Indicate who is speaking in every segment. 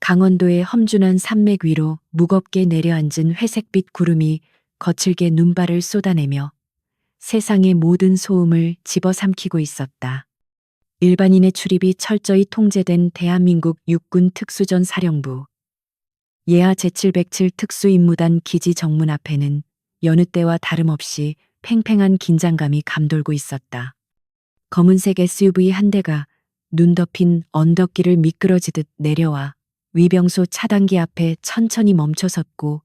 Speaker 1: 강원도의 험준한 산맥 위로 무겁게 내려앉은 회색빛 구름이 거칠게 눈발을 쏟아내며 세상의 모든 소음을 집어삼키고 있었다. 일반인의 출입이 철저히 통제된 대한민국 육군 특수전 사령부 예하 제707 특수임무단 기지 정문 앞에는 여느 때와 다름없이 팽팽한 긴장감이 감돌고 있었다. 검은색 SUV 한 대가 눈 덮인 언덕길을 미끄러지듯 내려와 위병소 차단기 앞에 천천히 멈춰섰고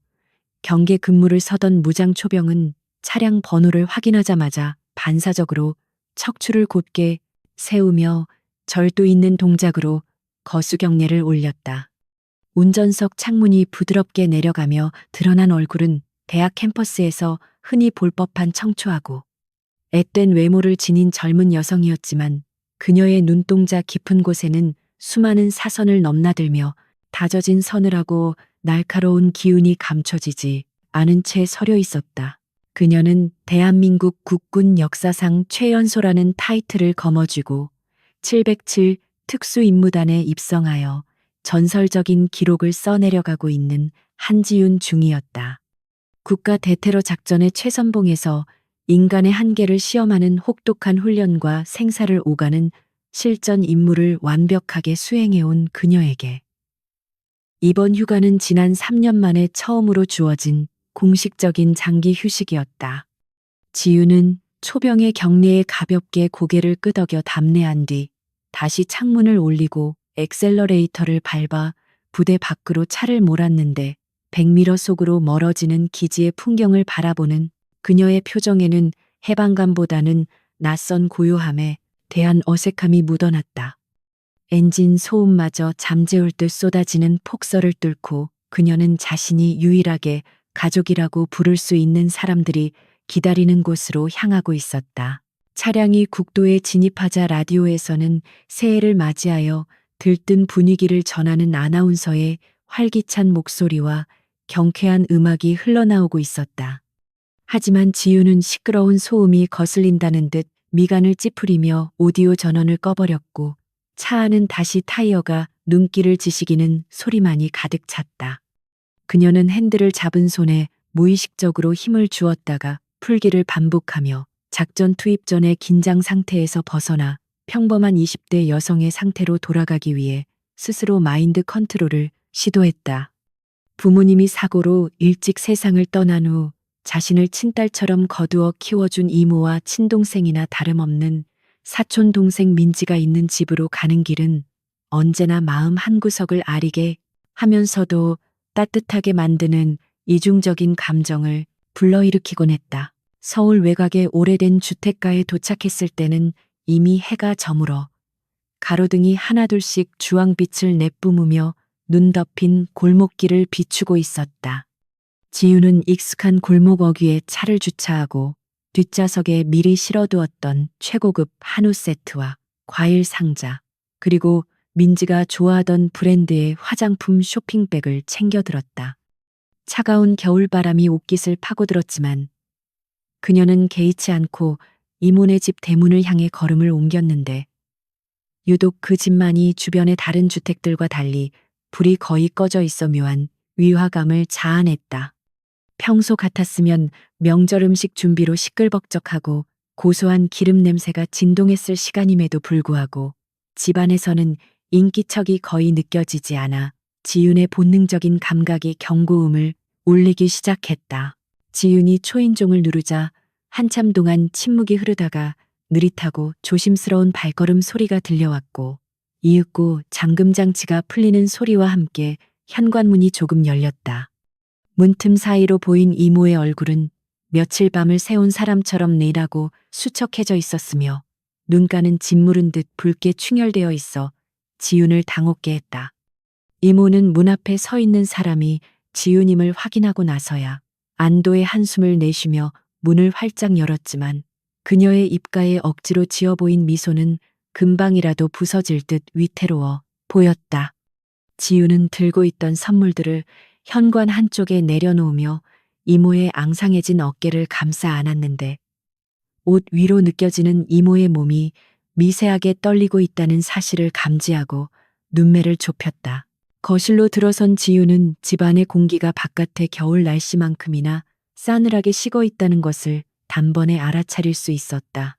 Speaker 1: 경계 근무를 서던 무장 초병은 차량 번호를 확인하자마자 반사적으로 척추를 곧게 세우며 절도 있는 동작으로 거수경례를 올렸다. 운전석 창문이 부드럽게 내려가며 드러난 얼굴은 대학 캠퍼스에서 흔히 볼 법한 청초하고 앳된 외모를 지닌 젊은 여성이었지만 그녀의 눈동자 깊은 곳에는 수많은 사선을 넘나들며 다져진 서늘하고 날카로운 기운이 감춰지지 않은 채 서려 있었다. 그녀는 대한민국 국군 역사상 최연소라는 타이틀을 거머쥐고 707 특수임무단에 입성하여 전설적인 기록을 써내려가고 있는 한지윤 중이었다. 국가 대테러 작전의 최선봉에서 인간의 한계를 시험하는 혹독한 훈련과 생사를 오가는 실전 임무를 완벽하게 수행해온 그녀에게 이번 휴가는 지난 3년 만에 처음으로 주어진 공식적인 장기 휴식이었다. 지유는 초병의 경례에 가볍게 고개를 끄덕여 답례한 뒤 다시 창문을 올리고 엑셀러레이터를 밟아 부대 밖으로 차를 몰았는데 100m 속으로 멀어지는 기지의 풍경을 바라보는 그녀의 표정에는 해방감보다는 낯선 고요함에 대한 어색함이 묻어났다. 엔진 소음마저 잠재울 듯 쏟아지는 폭설을 뚫고 그녀는 자신이 유일하게 가족이라고 부를 수 있는 사람들이 기다리는 곳으로 향하고 있었다. 차량이 국도에 진입하자 라디오에서는 새해를 맞이하여 들뜬 분위기를 전하는 아나운서의 활기찬 목소리와 경쾌한 음악이 흘러나오고 있었다. 하지만 지유는 시끄러운 소음이 거슬린다는 듯 미간을 찌푸리며 오디오 전원을 꺼버렸고 차 안은 다시 타이어가 눈길을 지시기는 소리만이 가득 찼다. 그녀는 핸들을 잡은 손에 무의식적으로 힘을 주었다가 풀기를 반복하며 작전 투입 전의 긴장 상태에서 벗어나 평범한 20대 여성의 상태로 돌아가기 위해 스스로 마인드 컨트롤을 시도했다. 부모님이 사고로 일찍 세상을 떠난 후 자신을 친딸처럼 거두어 키워준 이모와 친동생이나 다름없는 사촌 동생 민지가 있는 집으로 가는 길은 언제나 마음 한구석을 아리게 하면서도 따뜻하게 만드는 이중적인 감정을 불러일으키곤 했다. 서울 외곽의 오래된 주택가에 도착했을 때는 이미 해가 저물어 가로등이 하나둘씩 주황빛을 내뿜으며 눈 덮인 골목길을 비추고 있었다. 지유는 익숙한 골목 어귀에 차를 주차하고 뒷좌석에 미리 실어두었던 최고급 한우 세트와 과일 상자, 그리고 민지가 좋아하던 브랜드의 화장품 쇼핑백을 챙겨들었다. 차가운 겨울바람이 옷깃을 파고들었지만 그녀는 개의치 않고 이모네 집 대문을 향해 걸음을 옮겼는데 유독 그 집만이 주변의 다른 주택들과 달리 불이 거의 꺼져 있어 묘한 위화감을 자아냈다. 평소 같았으면 명절 음식 준비로 시끌벅적하고 고소한 기름 냄새가 진동했을 시간임에도 불구하고 집안에서는 인기척이 거의 느껴지지 않아 지윤의 본능적인 감각이 경고음을 울리기 시작했다. 지윤이 초인종을 누르자 한참 동안 침묵이 흐르다가 느릿하고 조심스러운 발걸음 소리가 들려왔고 이윽고 잠금장치가 풀리는 소리와 함께 현관문이 조금 열렸다. 문틈 사이로 보인 이모의 얼굴은 며칠 밤을 새운 사람처럼 내라고 수척해져 있었으며 눈가는 짓무른 듯 붉게 충혈되어 있어 지윤을 당혹게 했다. 이모는 문 앞에 서 있는 사람이 지윤임을 확인하고 나서야 안도의 한숨을 내쉬며 문을 활짝 열었지만 그녀의 입가에 억지로 지어 보인 미소는 금방이라도 부서질 듯 위태로워 보였다. 지윤은 들고 있던 선물들을 현관 한쪽에 내려놓으며 이모의 앙상해진 어깨를 감싸 안았는데 옷 위로 느껴지는 이모의 몸이 미세하게 떨리고 있다는 사실을 감지하고 눈매를 좁혔다. 거실로 들어선 지우는 집안의 공기가 바깥의 겨울 날씨만큼이나 싸늘하게 식어 있다는 것을 단번에 알아차릴 수 있었다.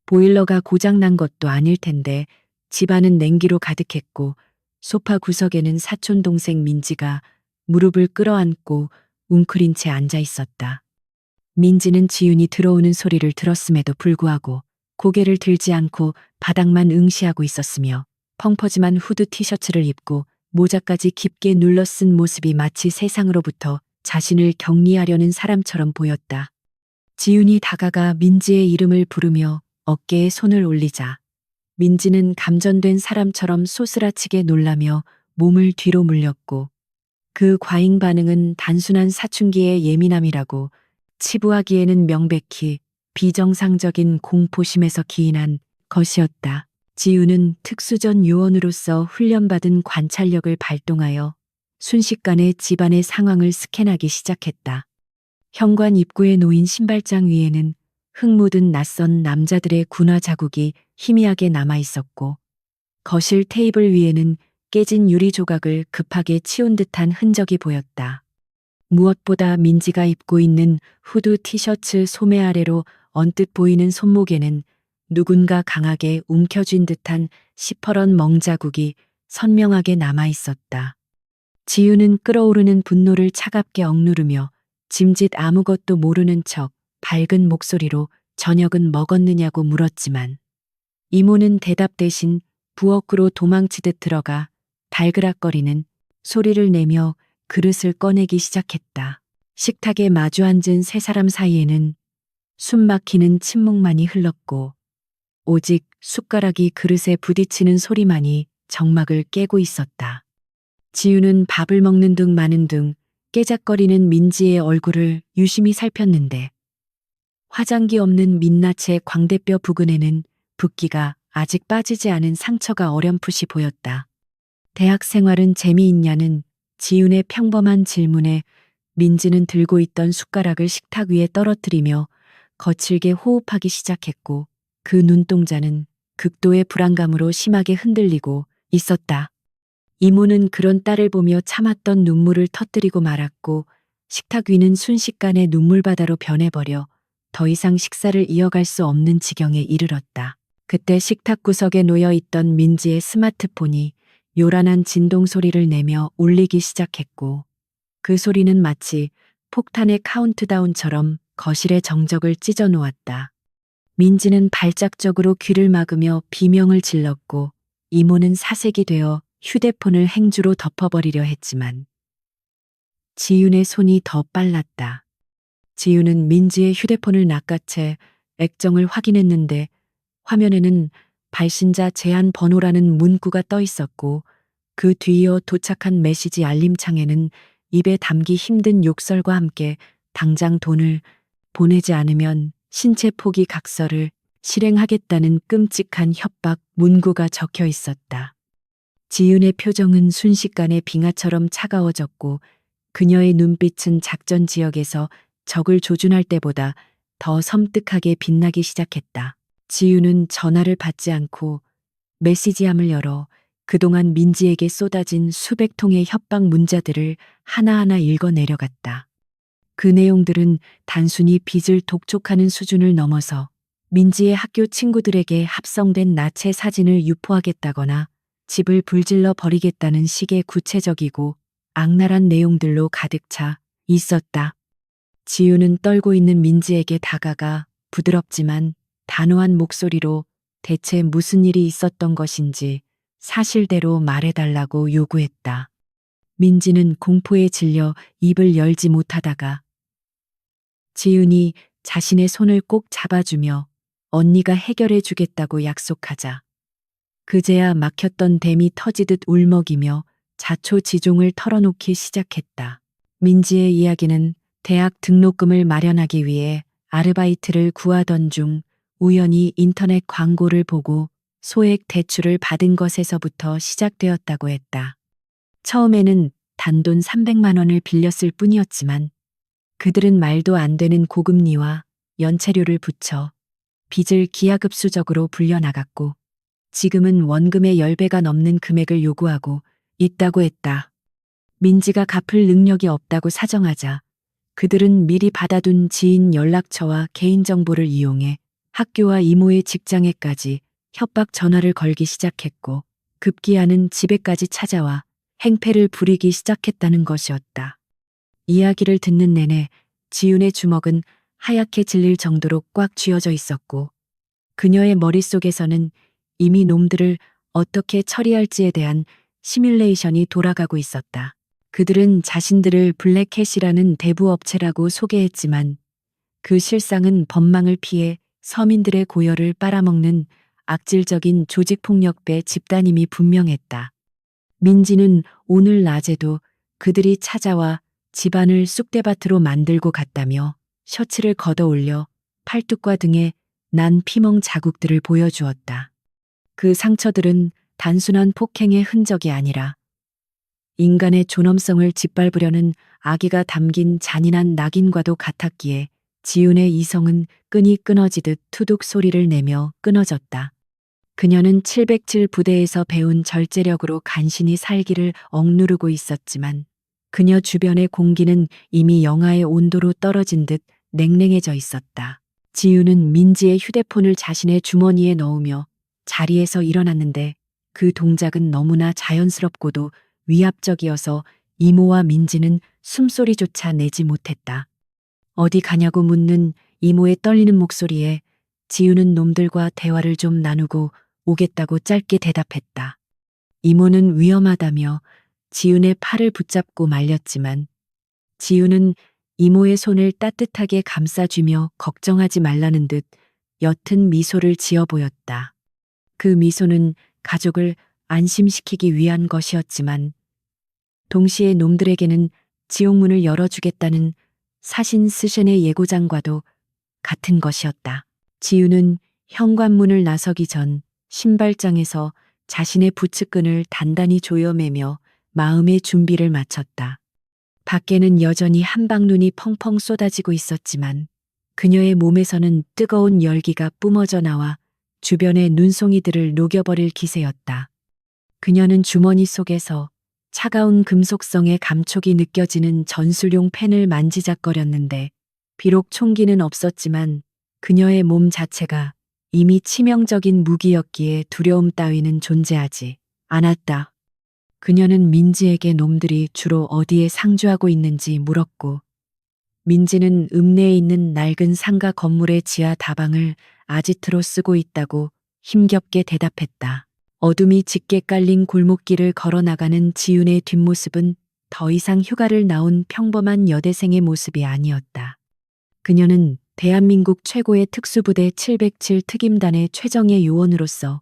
Speaker 1: 보일러가 고장난 것도 아닐 텐데 집안은 냉기로 가득했고 소파 구석에는 사촌 동생 민지가 무릎을 끌어안고 웅크린 채 앉아 있었다. 민지는 지윤이 들어오는 소리를 들었음에도 불구하고 고개를 들지 않고 바닥만 응시하고 있었으며 펑퍼짐한 후드 티셔츠를 입고 모자까지 깊게 눌러 쓴 모습이 마치 세상으로부터 자신을 격리하려는 사람처럼 보였다. 지윤이 다가가 민지의 이름을 부르며 어깨에 손을 올리자 민지는 감전된 사람처럼 소스라치게 놀라며 몸을 뒤로 물렸고 그 과잉 반응은 단순한 사춘기의 예민함이라고 치부하기에는 명백히 비정상적인 공포심에서 기인한 것이었다. 지우는 특수전 요원으로서 훈련받은 관찰력을 발동하여 순식간에 집안의 상황을 스캔하기 시작했다. 현관 입구에 놓인 신발장 위에는 흙 묻은 낯선 남자들의 군화 자국이 희미하게 남아 있었고 거실 테이블 위에는 깨진 유리 조각을 급하게 치운 듯한 흔적이 보였다. 무엇보다 민지가 입고 있는 후드 티셔츠 소매 아래로 언뜻 보이는 손목에는 누군가 강하게 움켜쥔 듯한 시퍼런 멍자국이 선명하게 남아 있었다. 지우는 끓어오르는 분노를 차갑게 억누르며 짐짓 아무것도 모르는 척 밝은 목소리로 저녁은 먹었느냐고 물었지만 이모는 대답 대신 부엌으로 도망치듯 들어가 달그락거리는 소리를 내며 그릇을 꺼내기 시작했다. 식탁에 마주 앉은 세 사람 사이에는 숨 막히는 침묵만이 흘렀고 오직 숟가락이 그릇에 부딪히는 소리만이 정막을 깨고 있었다. 지우는 밥을 먹는 등 마는 등 깨작거리는 민지의 얼굴을 유심히 살폈는데 화장기 없는 민낯의 광대뼈 부근에는 붓기가 아직 빠지지 않은 상처가 어렴풋이 보였다. 대학 생활은 재미있냐는 지윤의 평범한 질문에 민지는 들고 있던 숟가락을 식탁 위에 떨어뜨리며 거칠게 호흡하기 시작했고 그 눈동자는 극도의 불안감으로 심하게 흔들리고 있었다. 이모는 그런 딸을 보며 참았던 눈물을 터뜨리고 말았고 식탁 위는 순식간에 눈물바다로 변해버려 더 이상 식사를 이어갈 수 없는 지경에 이르렀다. 그때 식탁 구석에 놓여 있던 민지의 스마트폰이 요란한 진동 소리를 내며 울리기 시작했고 그 소리는 마치 폭탄의 카운트다운처럼 거실의 정적을 찢어 놓았다. 민지는 발작적으로 귀를 막으며 비명을 질렀고 이모는 사색이 되어 휴대폰을 행주로 덮어버리려 했지만 지윤의 손이 더 빨랐다. 지윤은 민지의 휴대폰을 낚아채 액정을 확인했는데 화면에는 발신자 제한 번호라는 문구가 떠 있었고 그 뒤이어 도착한 메시지 알림창에는 입에 담기 힘든 욕설과 함께 당장 돈을 보내지 않으면 신체 포기 각서를 실행하겠다는 끔찍한 협박 문구가 적혀 있었다. 지윤의 표정은 순식간에 빙하처럼 차가워졌고 그녀의 눈빛은 작전 지역에서 적을 조준할 때보다 더 섬뜩하게 빛나기 시작했다. 지윤은 전화를 받지 않고 메시지함을 열어 그동안 민지에게 쏟아진 수백 통의 협박 문자들을 하나하나 읽어 내려갔다. 그 내용들은 단순히 빚을 독촉하는 수준을 넘어서 민지의 학교 친구들에게 합성된 나체 사진을 유포하겠다거나 집을 불질러 버리겠다는 식의 구체적이고 악랄한 내용들로 가득 차 있었다. 지우는 떨고 있는 민지에게 다가가 부드럽지만 단호한 목소리로 대체 무슨 일이 있었던 것인지 사실대로 말해달라고 요구했다. 민지는 공포에 질려 입을 열지 못하다가 지윤이 자신의 손을 꼭 잡아주며 언니가 해결해 주겠다고 약속하자 그제야 막혔던 댐이 터지듯 울먹이며 자초지종을 털어놓기 시작했다. 민지의 이야기는 대학 등록금을 마련하기 위해 아르바이트를 구하던 중 우연히 인터넷 광고를 보고 소액 대출을 받은 것에서부터 시작되었다고 했다. 처음에는 단돈 300만 원을 빌렸을 뿐이었지만 그들은 말도 안 되는 고금리와 연체료를 붙여 빚을 기하급수적으로 불려나갔고 지금은 원금의 10배가 넘는 금액을 요구하고 있다고 했다. 민지가 갚을 능력이 없다고 사정하자 그들은 미리 받아둔 지인 연락처와 개인정보를 이용해 학교와 이모의 직장에까지 협박 전화를 걸기 시작했고 급기야는 집에까지 찾아와 행패를 부리기 시작했다는 것이었다. 이야기를 듣는 내내 지윤의 주먹은 하얗게 질릴 정도로 꽉 쥐어져 있었고 그녀의 머릿속에서는 이미 놈들을 어떻게 처리할지에 대한 시뮬레이션이 돌아가고 있었다. 그들은 자신들을 블랙캣이라는 대부업체라고 소개했지만 그 실상은 법망을 피해 서민들의 고열을 빨아먹는 악질적인 조직폭력배 집단임이 분명했다. 민지는 오늘 낮에도 그들이 찾아와 집안을 쑥대밭으로 만들고 갔다며 셔츠를 걷어 올려 팔뚝과 등에 난 피멍 자국들을 보여주었다. 그 상처들은 단순한 폭행의 흔적이 아니라 인간의 존엄성을 짓밟으려는 악의가 담긴 잔인한 낙인과도 같았기에 지윤의 이성은 끈이 끊어지듯 투둑 소리를 내며 끊어졌다. 그녀는 707 부대에서 배운 절제력으로 간신히 살기를 억누르고 있었지만 그녀 주변의 공기는 이미 영하의 온도로 떨어진 듯 냉랭해져 있었다. 지윤은 민지의 휴대폰을 자신의 주머니에 넣으며 자리에서 일어났는데 그 동작은 너무나 자연스럽고도 위압적이어서 이모와 민지는 숨소리조차 내지 못했다. 어디 가냐고 묻는 이모의 떨리는 목소리에 지윤은 놈들과 대화를 좀 나누고 오겠다고 짧게 대답했다. 이모는 위험하다며 지윤의 팔을 붙잡고 말렸지만 지윤은 이모의 손을 따뜻하게 감싸주며 걱정하지 말라는 듯 옅은 미소를 지어 보였다. 그 미소는 가족을 안심시키기 위한 것이었지만 동시에 놈들에게는 지옥문을 열어주겠다는 사신스셴의 예고장과도 같은 것이었다. 지윤은 현관문을 나서기 전 신발장에서 자신의 부츠끈을 단단히 조여매며 마음의 준비를 마쳤다. 밖에는 여전히 한방눈이 펑펑 쏟아지고 있었지만 그녀의 몸에서는 뜨거운 열기가 뿜어져 나와 주변의 눈송이들을 녹여버릴 기세였다. 그녀는 주머니 속에서 차가운 금속성의 감촉이 느껴지는 전술용 펜을 만지작거렸는데 비록 총기는 없었지만 그녀의 몸 자체가 이미 치명적인 무기였기에 두려움 따위는 존재하지 않았다. 그녀는 민지에게 놈들이 주로 어디에 상주하고 있는지 물었고 민지는 읍내에 있는 낡은 상가 건물의 지하 다방을 아지트로 쓰고 있다고 힘겹게 대답했다. 어둠이 짙게 깔린 골목길을 걸어나가는 지윤의 뒷모습은 더 이상 휴가를 나온 평범한 여대생의 모습이 아니었다. 그녀는 대한민국 최고의 특수부대 707 특임단의 최정예 요원으로서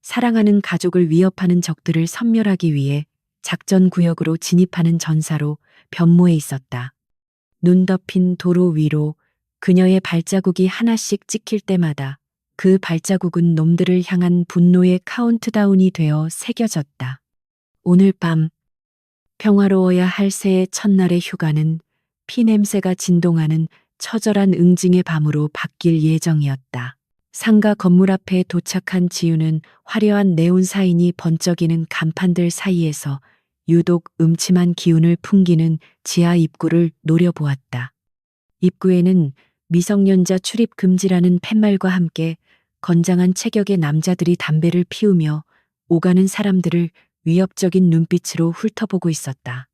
Speaker 1: 사랑하는 가족을 위협하는 적들을 섬멸하기 위해 작전 구역으로 진입하는 전사로 변모해 있었다. 눈 덮인 도로 위로 그녀의 발자국이 하나씩 찍힐 때마다 그 발자국은 놈들을 향한 분노의 카운트다운이 되어 새겨졌다. 오늘 밤 평화로워야 할 새해 첫날의 휴가는 피냄새가 진동하는 처절한 응징의 밤으로 바뀔 예정이었다. 상가 건물 앞에 도착한 지윤은 화려한 네온 사인이 번쩍이는 간판들 사이에서 유독 음침한 기운을 풍기는 지하 입구를 노려보았다. 입구에는 미성년자 출입 금지라는 팻말과 함께 건장한 체격의 남자들이 담배를 피우며 오가는 사람들을 위협적인 눈빛으로 훑어보고 있었다.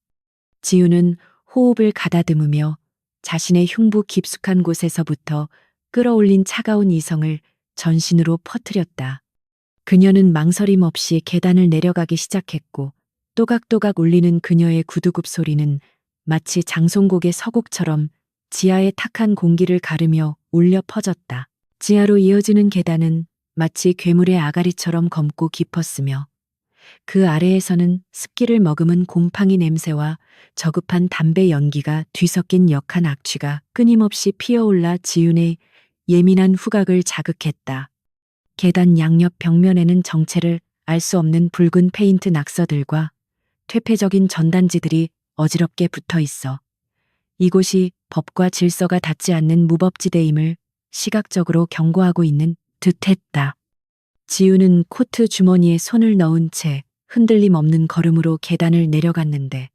Speaker 1: 지윤은 호흡을 가다듬으며 자신의 흉부 깊숙한 곳에서부터 끌어올린 차가운 이성을 전신으로 퍼뜨렸다. 그녀는 망설임 없이 계단을 내려가기 시작했고 또각또각 울리는 그녀의 구두굽 소리는 마치 장송곡의 서곡처럼 지하의 탁한 공기를 가르며 울려 퍼졌다. 지하로 이어지는 계단은 마치 괴물의 아가리처럼 검고 깊었으며 그 아래에서는 습기를 머금은 곰팡이 냄새와 저급한 담배 연기가 뒤섞인 역한 악취가 끊임없이 피어올라 지윤의 예민한 후각을 자극했다. 계단 양옆 벽면에는 정체를 알 수 없는 붉은 페인트 낙서들과 퇴폐적인 전단지들이 어지럽게 붙어 있어 이곳이 법과 질서가 닿지 않는 무법지대임을 시각적으로 경고하고 있는 듯했다. 지윤은 코트 주머니에 손을 넣은 채 흔들림 없는 걸음으로 계단을 내려갔는데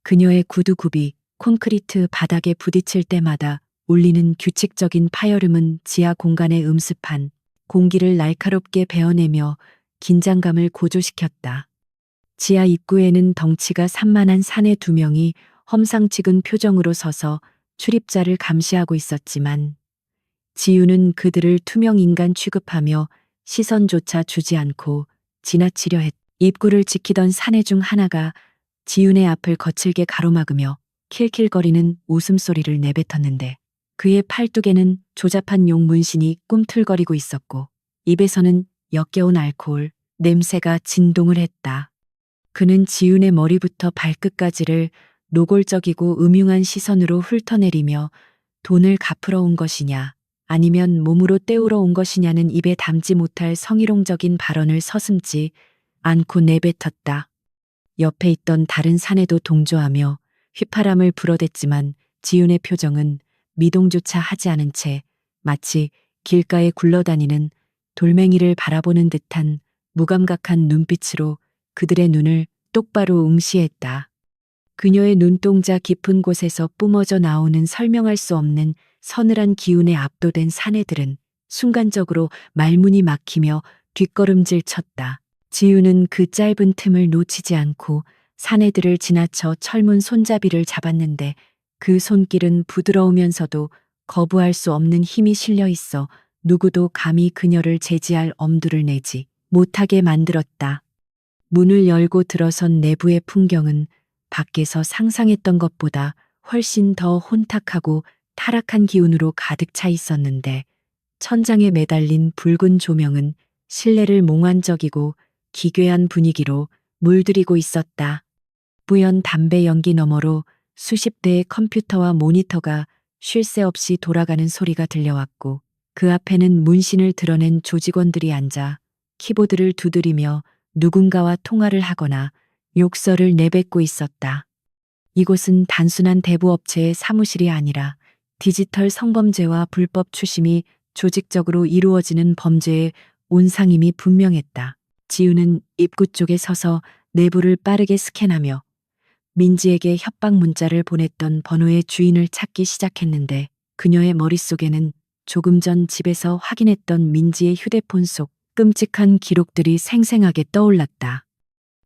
Speaker 1: 그녀의 구두굽이 콘크리트 바닥에 부딪힐 때마다 울리는 규칙적인 파열음은 지하 공간의 음습한 공기를 날카롭게 베어내며 긴장감을 고조시켰다. 지하 입구에는 덩치가 산만한 사내 두 명이 험상궂은 표정으로 서서 출입자를 감시하고 있었지만 지유는 그들을 투명 인간 취급하며 시선조차 주지 않고 지나치려 했다. 입구를 지키던 사내 중 하나가 지윤의 앞을 거칠게 가로막으며 킬킬거리는 웃음소리를 내뱉었는데 그의 팔뚝에는 조잡한 용 문신이 꿈틀거리고 있었고 입에서는 역겨운 알코올 냄새가 진동을 했다. 그는 지윤의 머리부터 발끝까지를 노골적이고 음흉한 시선으로 훑어내리며 돈을 갚으러 온 것이냐 아니면 몸으로 때우러 온 것이냐는 입에 담지 못할 성희롱적인 발언을 서슴지 않고 내뱉었다. 옆에 있던 다른 사내도 동조하며 휘파람을 불어댔지만 지윤의 표정은 미동조차 하지 않은 채 마치 길가에 굴러다니는 돌멩이를 바라보는 듯한 무감각한 눈빛으로 그들의 눈을 똑바로 응시했다. 그녀의 눈동자 깊은 곳에서 뿜어져 나오는 설명할 수 없는 서늘한 기운에 압도된 사내들은 순간적으로 말문이 막히며 뒷걸음질 쳤다. 지유는 그 짧은 틈을 놓치지 않고 사내들을 지나쳐 철문 손잡이를 잡았는데 그 손길은 부드러우면서도 거부할 수 없는 힘이 실려 있어 누구도 감히 그녀를 제지할 엄두를 내지 못하게 만들었다. 문을 열고 들어선 내부의 풍경은 밖에서 상상했던 것보다 훨씬 더 혼탁하고 타락한 기운으로 가득 차 있었는데 천장에 매달린 붉은 조명은 실내를 몽환적이고 기괴한 분위기로 물들이고 있었다. 뿌연 담배 연기 너머로 수십 대의 컴퓨터와 모니터가 쉴 새 없이 돌아가는 소리가 들려왔고 그 앞에는 문신을 드러낸 조직원들이 앉아 키보드를 두드리며 누군가와 통화를 하거나 욕설을 내뱉고 있었다. 이곳은 단순한 대부업체의 사무실이 아니라 디지털 성범죄와 불법 추심이 조직적으로 이루어지는 범죄의 온상임이 분명했다. 지우는 입구 쪽에 서서 내부를 빠르게 스캔하며 민지에게 협박 문자를 보냈던 번호의 주인을 찾기 시작했는데 그녀의 머릿속에는 조금 전 집에서 확인했던 민지의 휴대폰 속 끔찍한 기록들이 생생하게 떠올랐다.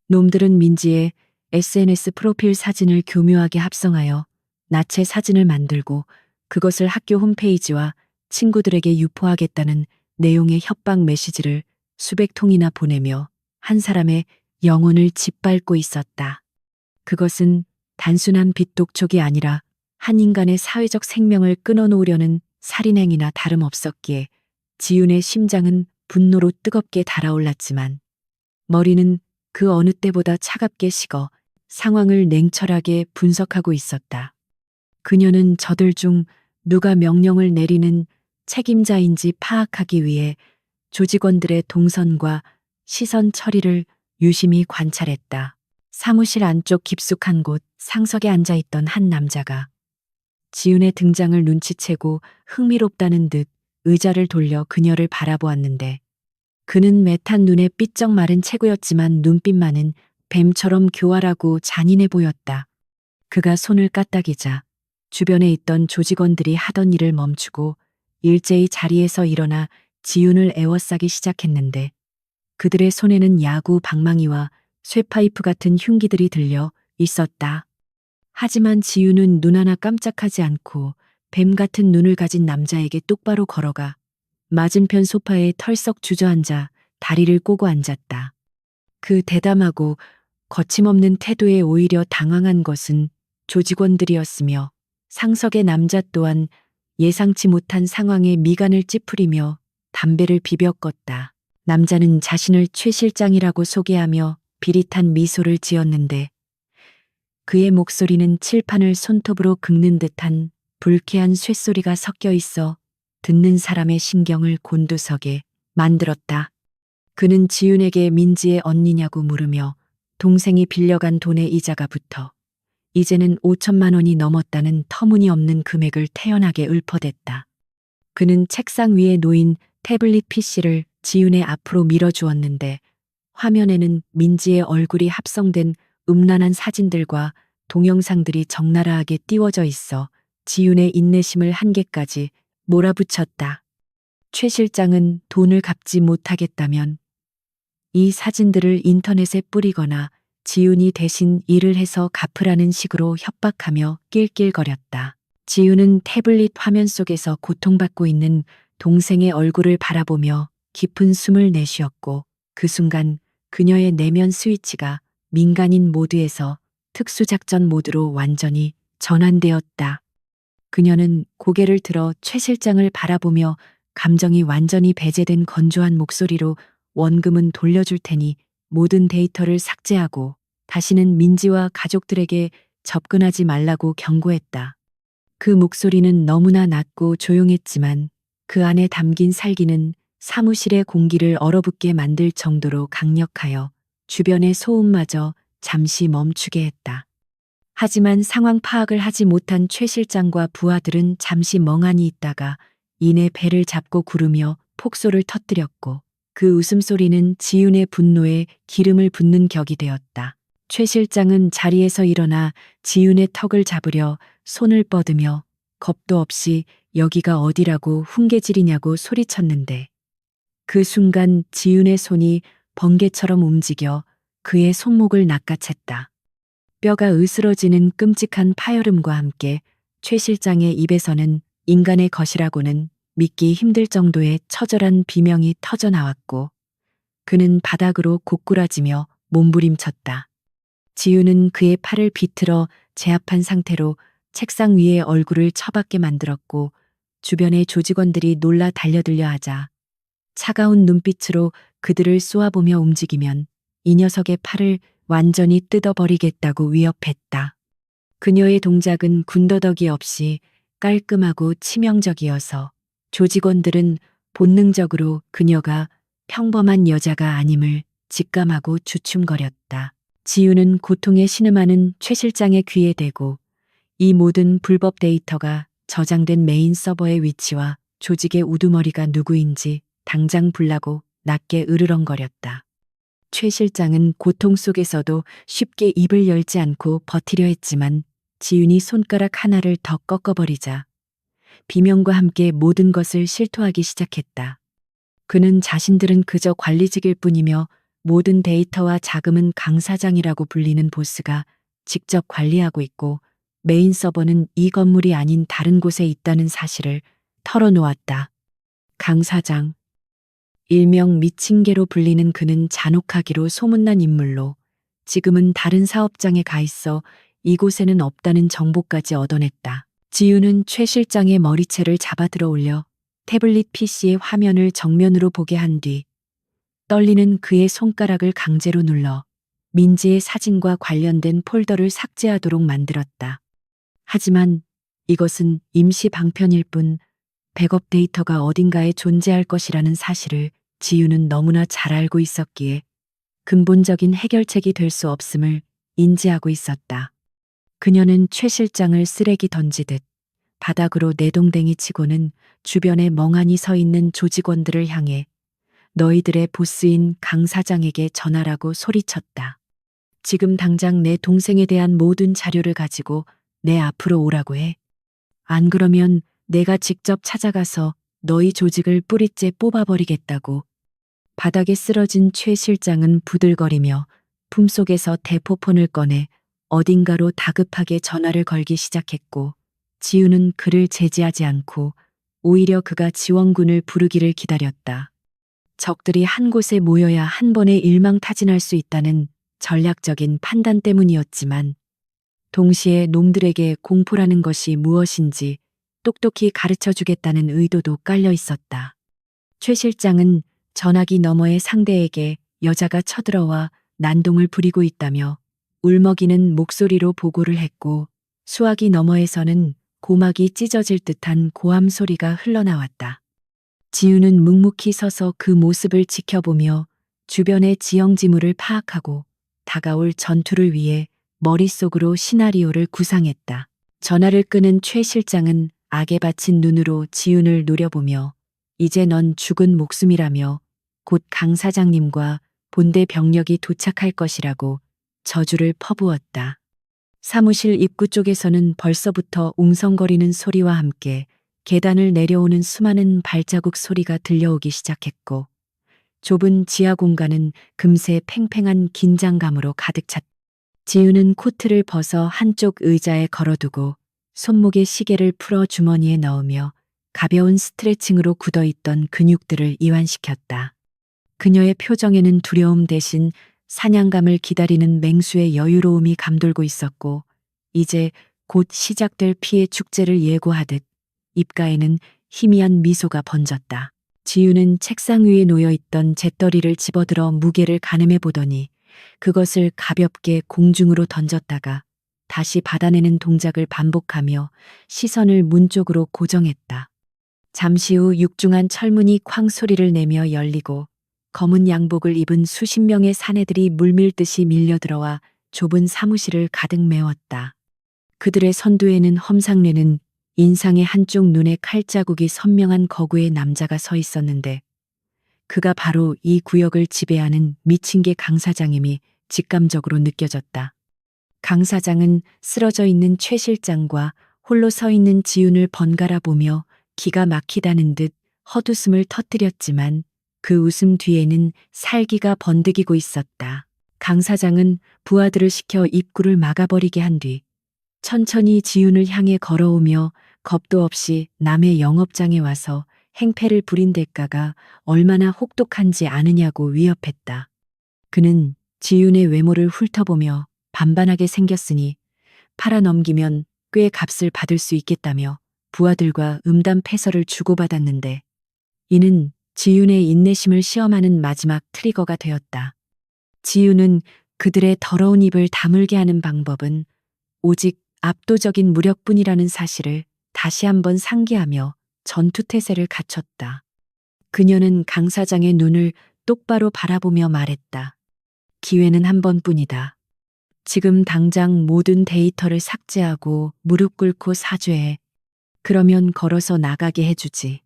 Speaker 1: 놈들은 민지의 SNS 프로필 사진을 교묘하게 합성하여 나체 사진을 만들고 그것을 학교 홈페이지와 친구들에게 유포하겠다는 내용의 협박 메시지를 수백 통이나 보내며 한 사람의 영혼을 짓밟고 있었다. 그것은 단순한 빚독촉이 아니라 한 인간의 사회적 생명을 끊어놓으려는 살인행위나 다름없었기에 지윤의 심장은 분노로 뜨겁게 달아올랐지만 머리는 그 어느 때보다 차갑게 식어 상황을 냉철하게 분석하고 있었다. 그녀는 저들 중 누가 명령을 내리는 책임자인지 파악하기 위해 조직원들의 동선과 시선 처리를 유심히 관찰했다. 사무실 안쪽 깊숙한 곳 상석에 앉아있던 한 남자가 지윤의 등장을 눈치채고 흥미롭다는 듯 의자를 돌려 그녀를 바라보았는데 그는 매탄 눈에 삐쩍 마른 체구였지만 눈빛만은 뱀처럼 교활하고 잔인해 보였다. 그가 손을 까딱이자 주변에 있던 조직원들이 하던 일을 멈추고 일제히 자리에서 일어나 지윤을 에워싸기 시작했는데 그들의 손에는 야구 방망이와 쇠파이프 같은 흉기들이 들려 있었다. 하지만 지윤은 눈 하나 깜짝하지 않고 뱀 같은 눈을 가진 남자에게 똑바로 걸어가 맞은편 소파에 털썩 주저앉아 다리를 꼬고 앉았다. 그 대담하고 거침없는 태도에 오히려 당황한 것은 조직원들이었으며 상석의 남자 또한 예상치 못한 상황에 미간을 찌푸리며 담배를 비벼 껐다. 남자는 자신을 최 실장이라고 소개하며 비릿한 미소를 지었는데 그의 목소리는 칠판을 손톱으로 긁는 듯한 불쾌한 쇳소리가 섞여 있어 듣는 사람의 신경을 곤두서게 만들었다. 그는 지윤에게 민지의 언니냐고 물으며 동생이 빌려간 돈의 이자가 붙어 이제는 5천만 원이 넘었다는 터무니없는 금액을 태연하게 읊어댔다. 그는 책상 위에 놓인 태블릿 PC를 지윤의 앞으로 밀어주었는데 화면에는 민지의 얼굴이 합성된 음란한 사진들과 동영상들이 적나라하게 띄워져 있어 지윤의 인내심을 한계까지 몰아붙였다. 최 실장은 돈을 갚지 못하겠다면 이 사진들을 인터넷에 뿌리거나 지윤이 대신 일을 해서 갚으라는 식으로 협박하며 낄낄거렸다. 지윤은 태블릿 화면 속에서 고통받고 있는 동생의 얼굴을 바라보며 깊은 숨을 내쉬었고 그 순간 그녀의 내면 스위치가 민간인 모드에서 특수작전 모드로 완전히 전환되었다. 그녀는 고개를 들어 최 실장을 바라보며 감정이 완전히 배제된 건조한 목소리로 원금은 돌려줄 테니 모든 데이터를 삭제하고 다시는 민지와 가족들에게 접근하지 말라고 경고했다. 그 목소리는 너무나 낮고 조용했지만 그 안에 담긴 살기는 사무실의 공기를 얼어붙게 만들 정도로 강력하여 주변의 소음마저 잠시 멈추게 했다. 하지만 상황 파악을 하지 못한 최 실장과 부하들은 잠시 멍하니 있다가 이내 배를 잡고 구르며 폭소를 터뜨렸고 그 웃음소리는 지윤의 분노에 기름을 붓는 격이 되었다. 최 실장은 자리에서 일어나 지윤의 턱을 잡으려 손을 뻗으며 겁도 없이 여기가 어디라고 훈계질이냐고 소리쳤는데 그 순간 지윤의 손이 번개처럼 움직여 그의 손목을 낚아챘다. 뼈가 으스러지는 끔찍한 파열음과 함께 최 실장의 입에서는 인간의 것이라고는 믿기 힘들 정도의 처절한 비명이 터져나왔고 그는 바닥으로 고꾸라지며 몸부림쳤다. 지윤은 그의 팔을 비틀어 제압한 상태로 책상 위에 얼굴을 처박게 만들었고 주변의 조직원들이 놀라 달려들려 하자 차가운 눈빛으로 그들을 쏘아보며 움직이면 이 녀석의 팔을 완전히 뜯어버리겠다고 위협했다. 그녀의 동작은 군더더기 없이 깔끔하고 치명적이어서 조직원들은 본능적으로 그녀가 평범한 여자가 아님을 직감하고 주춤거렸다. 지윤은 고통에 신음하는 최 실장의 귀에 대고 이 모든 불법 데이터가 저장된 메인 서버의 위치와 조직의 우두머리가 누구인지 당장 불라고 낮게 으르렁거렸다. 최 실장은 고통 속에서도 쉽게 입을 열지 않고 버티려 했지만 지윤이 손가락 하나를 더 꺾어버리자 비명과 함께 모든 것을 실토하기 시작했다. 그는 자신들은 그저 관리직일 뿐이며 모든 데이터와 자금은 강 사장이라고 불리는 보스가 직접 관리하고 있고 메인 서버는 이 건물이 아닌 다른 곳에 있다는 사실을 털어놓았다. 강 사장. 일명 미친개로 불리는 그는 잔혹하기로 소문난 인물로 지금은 다른 사업장에 가 있어 이곳에는 없다는 정보까지 얻어냈다. 지윤은 최 실장의 머리채를 잡아 들어 올려 태블릿 PC의 화면을 정면으로 보게 한 뒤 떨리는 그의 손가락을 강제로 눌러 민지의 사진과 관련된 폴더를 삭제하도록 만들었다. 하지만 이것은 임시 방편일 뿐 백업 데이터가 어딘가에 존재할 것이라는 사실을 지윤은 너무나 잘 알고 있었기에 근본적인 해결책이 될 수 없음을 인지하고 있었다. 그녀는 최 실장을 쓰레기 던지듯 바닥으로 내동댕이 치고는 주변에 멍하니 서 있는 조직원들을 향해 너희들의 보스인 강 사장에게 전하라고 소리쳤다. 지금 당장 내 동생에 대한 모든 자료를 가지고 내 앞으로 오라고 해. 안 그러면 내가 직접 찾아가서 너희 조직을 뿌리째 뽑아버리겠다고. 바닥에 쓰러진 최 실장은 부들거리며 품속에서 대포폰을 꺼내 어딘가로 다급하게 전화를 걸기 시작했고 지윤은 그를 제지하지 않고 오히려 그가 지원군을 부르기를 기다렸다. 적들이 한 곳에 모여야 한 번에 일망타진할 수 있다는 전략적인 판단 때문이었지만 동시에 놈들에게 공포라는 것이 무엇인지 똑똑히 가르쳐 주겠다는 의도도 깔려 있었다. 최 실장은 전화기 너머의 상대에게 여자가 쳐들어와 난동을 부리고 있다며 울먹이는 목소리로 보고를 했고 수화기 너머에서는 고막이 찢어질 듯한 고함 소리가 흘러나왔다. 지윤은 묵묵히 서서 그 모습을 지켜보며 주변의 지형지물을 파악하고 다가올 전투를 위해 머릿속으로 시나리오를 구상했다. 전화를 끄는 최 실장은 악에 받친 눈으로 지윤을 노려보며 이제 넌 죽은 목숨이라며 곧 강 사장님과 본대 병력이 도착할 것이라고 저주를 퍼부었다. 사무실 입구 쪽에서는 벌써부터 웅성거리는 소리와 함께 계단을 내려오는 수많은 발자국 소리가 들려오기 시작했고, 좁은 지하 공간은 금세 팽팽한 긴장감으로 가득 찼다. 지우는 코트를 벗어 한쪽 의자에 걸어두고 손목에 시계를 풀어 주머니에 넣으며 가벼운 스트레칭으로 굳어있던 근육들을 이완시켰다. 그녀의 표정에는 두려움 대신 사냥감을 기다리는 맹수의 여유로움이 감돌고 있었고, 이제 곧 시작될 피해 축제를 예고하듯 입가에는 희미한 미소가 번졌다. 지우는 책상 위에 놓여있던 잿더리를 집어들어 무게를 가늠해 보더니 그것을 가볍게 공중으로 던졌다가 다시 받아내는 동작을 반복하며 시선을 문 쪽으로 고정했다. 잠시 후 육중한 철문이 쾅 소리를 내며 열리고 검은 양복을 입은 수십 명의 사내들이 물밀듯이 밀려들어와 좁은 사무실을 가득 메웠다. 그들의 선두에는 험상례는 인상의 한쪽 눈에 칼자국이 선명한 거구의 남자가 서 있었는데, 그가 바로 이 구역을 지배하는 미친개 강 사장임이 직감적으로 느껴졌다. 강 사장은 쓰러져 있는 최 실장과 홀로 서 있는 지훈을 번갈아 보며 기가 막히다는 듯 헛웃음을 터뜨렸지만 그 웃음 뒤에는 살기가 번득이고 있었다. 강 사장은 부하들을 시켜 입구를 막아버리게 한 뒤 천천히 지훈을 향해 걸어오며 겁도 없이 남의 영업장에 와서 행패를 부린 대가가 얼마나 혹독한지 아느냐고 위협했다. 그는 지훈의 외모를 훑어보며 반반하게 생겼으니 팔아넘기면 꽤 값을 받을 수 있겠다며 부하들과 음담패설을 주고받았는데, 이는 지훈의 인내심을 시험하는 마지막 트리거가 되었다. 지훈은 그들의 더러운 입을 다물게 하는 방법은 오직 압도적인 무력뿐이라는 사실을 다시 한번 상기하며 전투태세를 갖췄다. 그녀는 강 사장의 눈을 똑바로 바라보며 말했다. 기회는 한 번뿐이다. 지금 당장 모든 데이터를 삭제하고 무릎 꿇고 사죄해. 그러면 걸어서 나가게 해주지.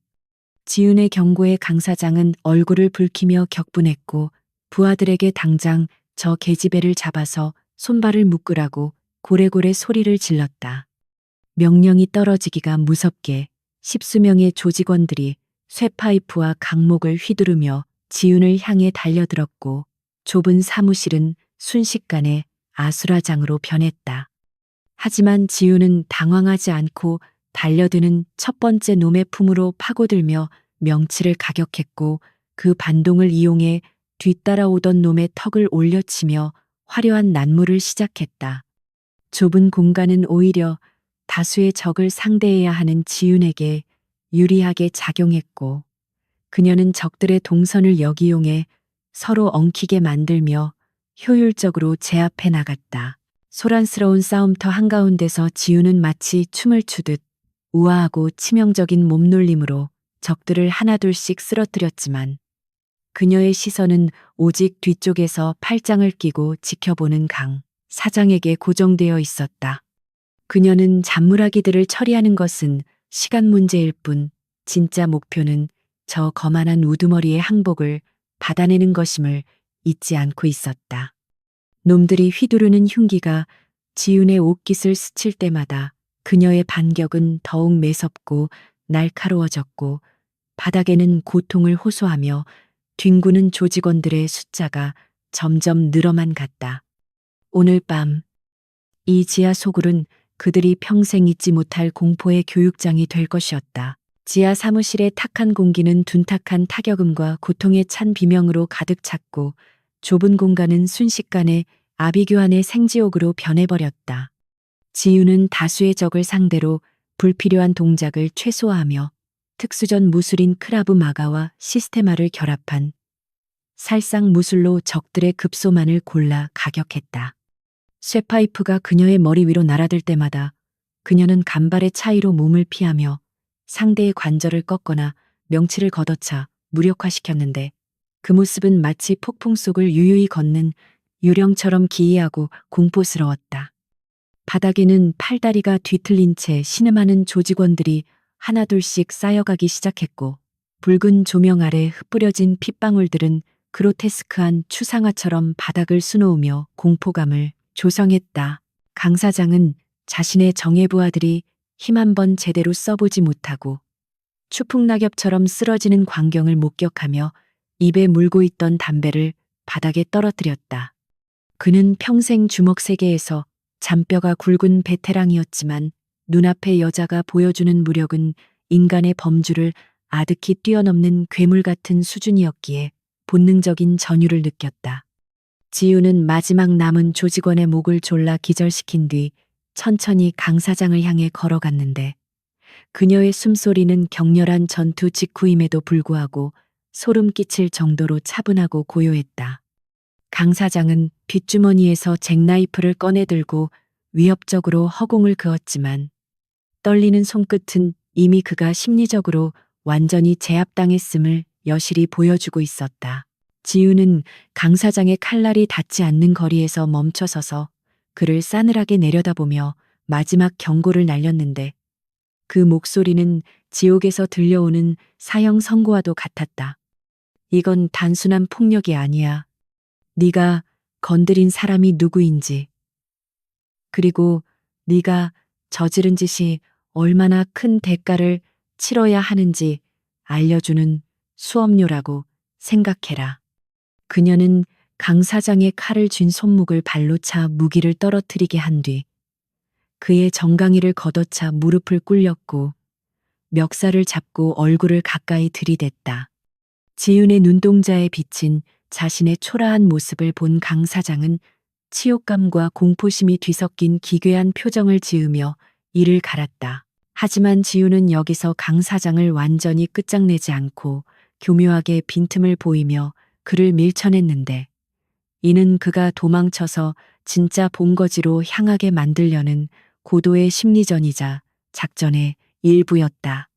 Speaker 1: 지훈의 경고에 강 사장은 얼굴을 붉히며 격분했고, 부하들에게 당장 저 계집애를 잡아서 손발을 묶으라고 고래고래 소리를 질렀다. 명령이 떨어지기가 무섭게 십수명의 조직원들이 쇠파이프와 강목을 휘두르며 지훈을 향해 달려들었고, 좁은 사무실은 순식간에 아수라장으로 변했다. 하지만 지훈은 당황하지 않고 달려드는 첫 번째 놈의 품으로 파고들며 명치를 가격했고, 그 반동을 이용해 뒤따라오던 놈의 턱을 올려치며 화려한 난무를 시작했다. 좁은 공간은 오히려 다수의 적을 상대해야 하는 지훈에게 유리하게 작용했고, 그녀는 적들의 동선을 역이용해 서로 엉키게 만들며 효율적으로 제압해 나갔다. 소란스러운 싸움터 한가운데서 지훈은 마치 춤을 추듯 우아하고 치명적인 몸놀림으로 적들을 하나둘씩 쓰러뜨렸지만, 그녀의 시선은 오직 뒤쪽에서 팔짱을 끼고 지켜보는 강 사장에게 고정되어 있었다. 그녀는 잔무라기들을 처리하는 것은 시간 문제일 뿐, 진짜 목표는 저 거만한 우두머리의 항복을 받아내는 것임을 잊지 않고 있었다. 놈들이 휘두르는 흉기가 지훈의 옷깃을 스칠 때마다 그녀의 반격은 더욱 매섭고 날카로워졌고, 바닥에는 고통을 호소하며 뒹구는 조직원들의 숫자가 점점 늘어만 갔다. 오늘 밤 이 지하 소굴은 그들이 평생 잊지 못할 공포의 교육장이 될 것이었다. 지하 사무실의 탁한 공기는 둔탁한 타격음과 고통에 찬 비명으로 가득 찼고, 좁은 공간은 순식간에 아비규환의 생지옥으로 변해버렸다. 지훈은 다수의 적을 상대로 불필요한 동작을 최소화하며 특수전 무술인 크라브 마가와 시스테마를 결합한 살상 무술로 적들의 급소만을 골라 가격했다. 쇠파이프가 그녀의 머리 위로 날아들 때마다 그녀는 간발의 차이로 몸을 피하며 상대의 관절을 꺾거나 명치를 걷어차 무력화시켰는데, 그 모습은 마치 폭풍 속을 유유히 걷는 유령처럼 기이하고 공포스러웠다. 바닥에는 팔다리가 뒤틀린 채 신음하는 조직원들이 하나둘씩 쌓여가기 시작했고, 붉은 조명 아래 흩뿌려진 핏방울들은 그로테스크한 추상화처럼 바닥을 수놓으며 공포감을 조성했다. 강 사장은 자신의 정예부하들이 힘 한 번 제대로 써보지 못하고 추풍낙엽처럼 쓰러지는 광경을 목격하며 입에 물고 있던 담배를 바닥에 떨어뜨렸다. 그는 평생 주먹 세계에서 잔뼈가 굵은 베테랑이었지만 눈앞의 여자가 보여주는 무력은 인간의 범주를 아득히 뛰어넘는 괴물 같은 수준이었기에 본능적인 전율을 느꼈다. 지우는 마지막 남은 조직원의 목을 졸라 기절시킨 뒤 천천히 강 사장을 향해 걸어갔는데 그녀의 숨소리는 격렬한 전투 직후임에도 불구하고 소름 끼칠 정도로 차분하고 고요했다. 강 사장은 뒷주머니에서 잭나이프를 꺼내들고 위협적으로 허공을 그었지만 떨리는 손끝은 이미 그가 심리적으로 완전히 제압당했음을 여실히 보여주고 있었다. 지우는 강 사장의 칼날이 닿지 않는 거리에서 멈춰서서 그를 싸늘하게 내려다보며 마지막 경고를 날렸는데 그 목소리는 지옥에서 들려오는 사형 선고와도 같았다. 이건 단순한 폭력이 아니야. 네가 건드린 사람이 누구인지, 그리고 네가 저지른 짓이 얼마나 큰 대가를 치러야 하는지 알려주는 수업료라고 생각해라. 그녀는 강 사장의 칼을 쥔 손목을 발로 차 무기를 떨어뜨리게 한 뒤 그의 정강이를 걷어차 무릎을 꿇렸고 멱살을 잡고 얼굴을 가까이 들이댔다. 지윤의 눈동자에 비친 자신의 초라한 모습을 본 강 사장은 치욕감과 공포심이 뒤섞인 기괴한 표정을 지으며 이를 갈았다. 하지만 지우는 여기서 강 사장을 완전히 끝장내지 않고 교묘하게 빈틈을 보이며 그를 밀쳐냈는데 이는 그가 도망쳐서 진짜 본거지로 향하게 만들려는 고도의 심리전이자 작전의 일부였다.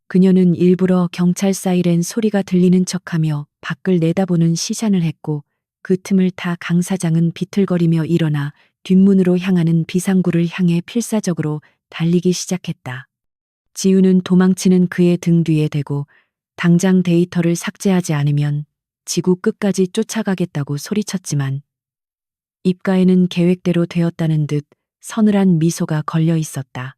Speaker 1: 그녀는 일부러 경찰 사이렌 소리가 들리는 척하며 밖을 내다보는 시전을 했고 그 틈을 타 강 사장은 비틀거리며 일어나 뒷문으로 향하는 비상구를 향해 필사적으로 달리기 시작했다. 지우는 도망치는 그의 등 뒤에 대고 당장 데이터를 삭제하지 않으면 지구 끝까지 쫓아가겠다고 소리쳤지만 입가에는 계획대로 되었다는 듯 서늘한 미소가 걸려 있었다.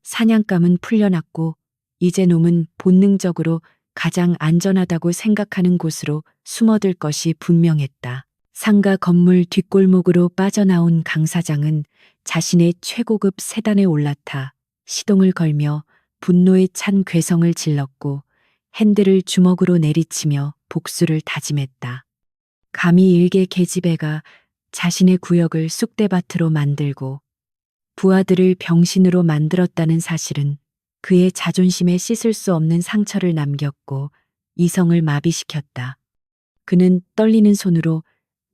Speaker 1: 사냥감은 풀려났고 이제 놈은 본능적으로 가장 안전하다고 생각하는 곳으로 숨어들 것이 분명했다. 상가 건물 뒷골목으로 빠져나온 강 사장은 자신의 최고급 세단에 올라타 시동을 걸며 분노에 찬 괴성을 질렀고 핸들을 주먹으로 내리치며 복수를 다짐했다. 감히 일개 계집애가 자신의 구역을 쑥대밭으로 만들고 부하들을 병신으로 만들었다는 사실은 그의 자존심에 씻을 수 없는 상처를 남겼고 이성을 마비시켰다. 그는 떨리는 손으로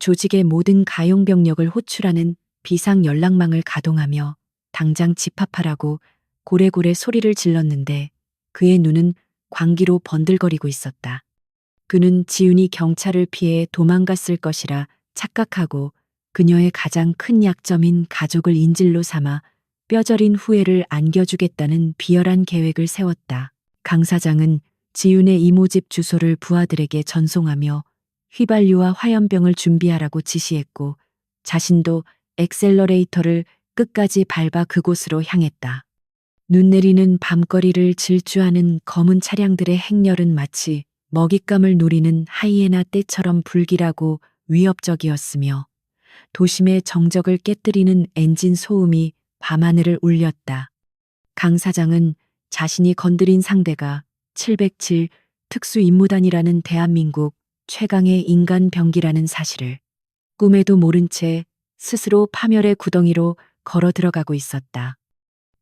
Speaker 1: 조직의 모든 가용병력을 호출하는 비상 연락망을 가동하며 당장 집합하라고 고래고래 소리를 질렀는데 그의 눈은 광기로 번들거리고 있었다. 그는 지훈이 경찰을 피해 도망갔을 것이라 착각하고 그녀의 가장 큰 약점인 가족을 인질로 삼아 뼈저린 후회를 안겨주겠다는 비열한 계획을 세웠다. 강 사장은 지윤의 이모집 주소를 부하들에게 전송하며 휘발유와 화염병을 준비하라고 지시했고 자신도 엑셀러레이터를 끝까지 밟아 그곳으로 향했다. 눈 내리는 밤거리를 질주하는 검은 차량들의 행렬은 마치 먹잇감을 노리는 하이에나 떼처럼 불길하고 위협적이었으며 도심의 정적을 깨뜨리는 엔진 소음이 밤하늘을 울렸다. 강 사장은 자신이 건드린 상대가 707 특수임무단이라는 대한민국 최강의 인간 병기라는 사실을 꿈에도 모른 채 스스로 파멸의 구덩이로 걸어 들어가고 있었다.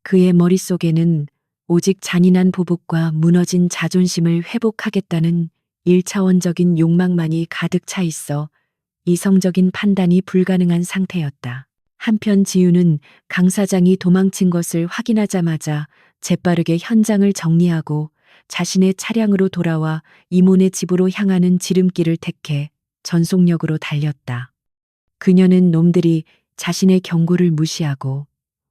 Speaker 1: 그의 머릿속에는 오직 잔인한 보복과 무너진 자존심을 회복하겠다는 1차원적인 욕망만이 가득 차 있어 이성적인 판단이 불가능한 상태였다. 한편 지우는 강 사장이 도망친 것을 확인하자마자 재빠르게 현장을 정리하고 자신의 차량으로 돌아와 이모네 집으로 향하는 지름길을 택해 전속력으로 달렸다. 그녀는 놈들이 자신의 경고를 무시하고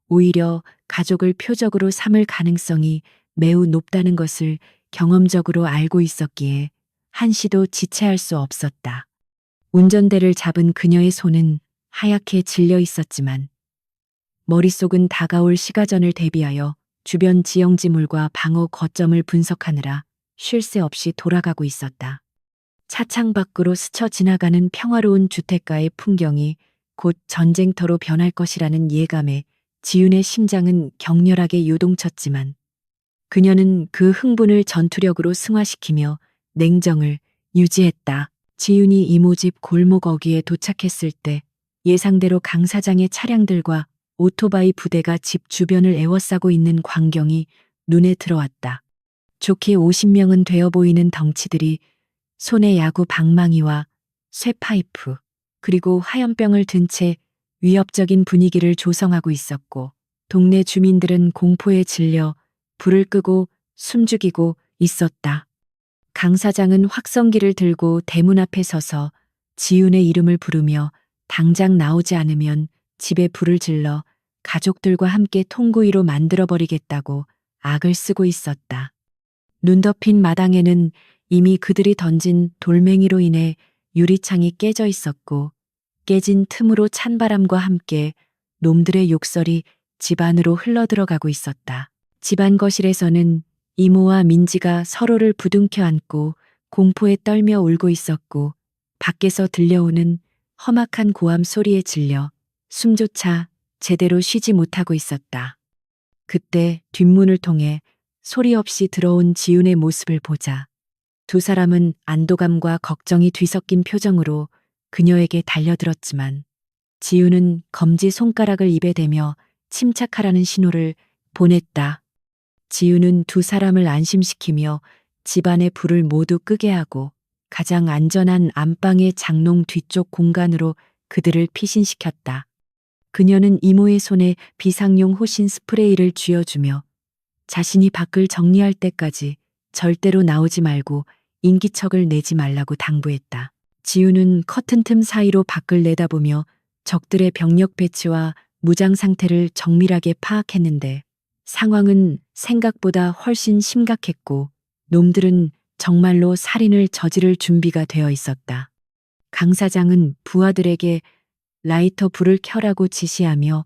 Speaker 1: 오히려 가족을 표적으로 삼을 가능성이 매우 높다는 것을 경험적으로 알고 있었기에 한시도 지체할 수 없었다. 운전대를 잡은 그녀의 손은 하얗게 질려 있었지만 머릿속은 다가올 시가전을 대비하여 주변 지형지물과 방어 거점을 분석하느라 쉴 새 없이 돌아가고 있었다. 차창 밖으로 스쳐 지나가는 평화로운 주택가의 풍경이 곧 전쟁터로 변할 것이라는 예감에 지윤의 심장은 격렬하게 요동쳤지만 그녀는 그 흥분을 전투력으로 승화시키며 냉정을 유지했다. 지윤이 이모집 골목 어귀에 도착했을 때 예상대로 강 사장의 차량들과 오토바이 부대가 집 주변을 에워싸고 있는 광경이 눈에 들어왔다. 좋게 50명은 되어 보이는 덩치들이 손에 야구 방망이와 쇠파이프 그리고 화염병을 든 채 위협적인 분위기를 조성하고 있었고 동네 주민들은 공포에 질려 불을 끄고 숨죽이고 있었다. 강 사장은 확성기를 들고 대문 앞에 서서 지윤의 이름을 부르며 당장 나오지 않으면 집에 불을 질러 가족들과 함께 통구이로 만들어버리겠다고 악을 쓰고 있었다. 눈 덮인 마당에는 이미 그들이 던진 돌멩이로 인해 유리창이 깨져 있었고 깨진 틈으로 찬바람과 함께 놈들의 욕설이 집 안으로 흘러들어가고 있었다. 집안 거실에서는 이모와 민지가 서로를 부둥켜 안고 공포에 떨며 울고 있었고 밖에서 들려오는 험악한 고함 소리에 질려 숨조차 제대로 쉬지 못하고 있었다. 그때 뒷문을 통해 소리 없이 들어온 지윤의 모습을 보자 두 사람은 안도감과 걱정이 뒤섞인 표정으로 그녀에게 달려들었지만 지윤은 검지 손가락을 입에 대며 침착하라는 신호를 보냈다. 지윤은 두 사람을 안심시키며 집안의 불을 모두 끄게 하고 가장 안전한 안방의 장롱 뒤쪽 공간으로 그들을 피신시켰다. 그녀는 이모의 손에 비상용 호신 스프레이를 쥐어주며 자신이 밖을 정리할 때까지 절대로 나오지 말고 인기척을 내지 말라고 당부했다. 지윤은 커튼 틈 사이로 밖을 내다보며 적들의 병력 배치와 무장 상태를 정밀하게 파악했는데 상황은 생각보다 훨씬 심각했고 놈들은 정말로 살인을 저지를 준비가 되어 있었다. 강 사장은 부하들에게 라이터 불을 켜라고 지시하며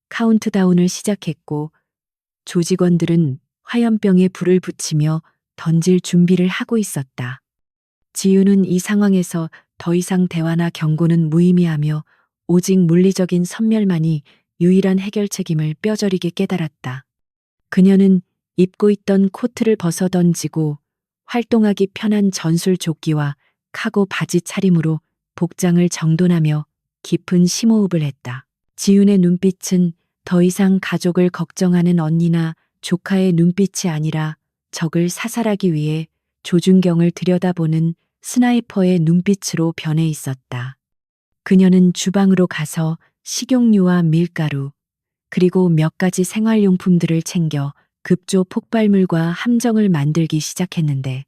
Speaker 1: 카운트다운을 시작했고 조직원들은 화염병에 불을 붙이며 던질 준비를 하고 있었다. 지윤은 이 상황에서 더 이상 대화나 경고는 무의미하며 오직 물리적인 섬멸만이 유일한 해결책임을 뼈저리게 깨달았다. 그녀는 입고 있던 코트를 벗어 던지고 활동하기 편한 전술 조끼와 카고 바지 차림으로 복장을 정돈하며 깊은 심호흡을 했다. 지윤의 눈빛은 더 이상 가족을 걱정하는 언니나 조카의 눈빛이 아니라 적을 사살하기 위해 조준경을 들여다보는 스나이퍼의 눈빛으로 변해 있었다. 그녀는 주방으로 가서 식용유와 밀가루, 그리고 몇 가지 생활용품들을 챙겨 급조 폭발물과 함정을 만들기 시작했는데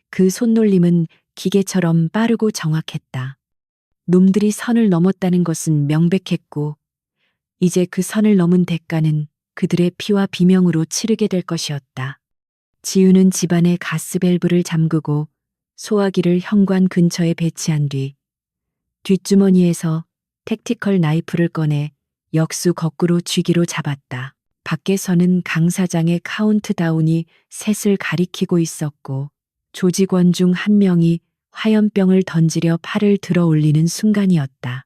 Speaker 1: 그 손놀림은 기계처럼 빠르고 정확했다. 놈들이 선을 넘었다는 것은 명백했고 이제 그 선을 넘은 대가는 그들의 피와 비명으로 치르게 될 것이었다. 지윤은 집안의 가스밸브를 잠그고 소화기를 현관 근처에 배치한 뒤 뒷주머니에서 택티컬 나이프를 꺼내 역수 거꾸로 쥐기로 잡았다. 밖에서는 강 사장의 카운트다운이 셋을 가리키고 있었고 조직원 중 한 명이 화염병을 던지려 팔을 들어 올리는 순간이었다.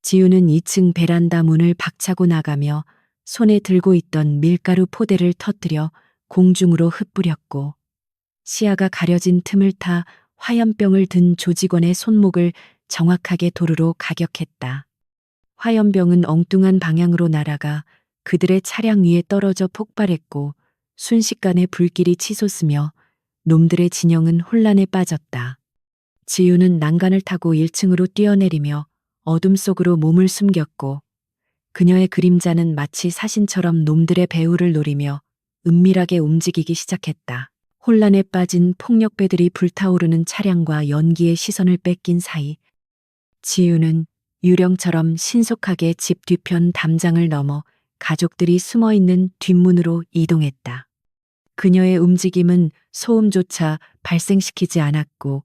Speaker 1: 지윤은 2층 베란다 문을 박차고 나가며 손에 들고 있던 밀가루 포대를 터뜨려 공중으로 흩뿌렸고 시야가 가려진 틈을 타 화염병을 든 조직원의 손목을 정확하게 도루로 가격했다. 화염병은 엉뚱한 방향으로 날아가 그들의 차량 위에 떨어져 폭발했고 순식간에 불길이 치솟으며 놈들의 진영은 혼란에 빠졌다. 지윤은 난간을 타고 1층으로 뛰어내리며 어둠 속으로 몸을 숨겼고 그녀의 그림자는 마치 사신처럼 놈들의 배후를 노리며 은밀하게 움직이기 시작했다. 혼란에 빠진 폭력배들이 불타오르는 차량과 연기의 시선을 뺏긴 사이 지윤은 유령처럼 신속하게 집 뒤편 담장을 넘어 가족들이 숨어있는 뒷문으로 이동했다. 그녀의 움직임은 소음조차 발생시키지 않았고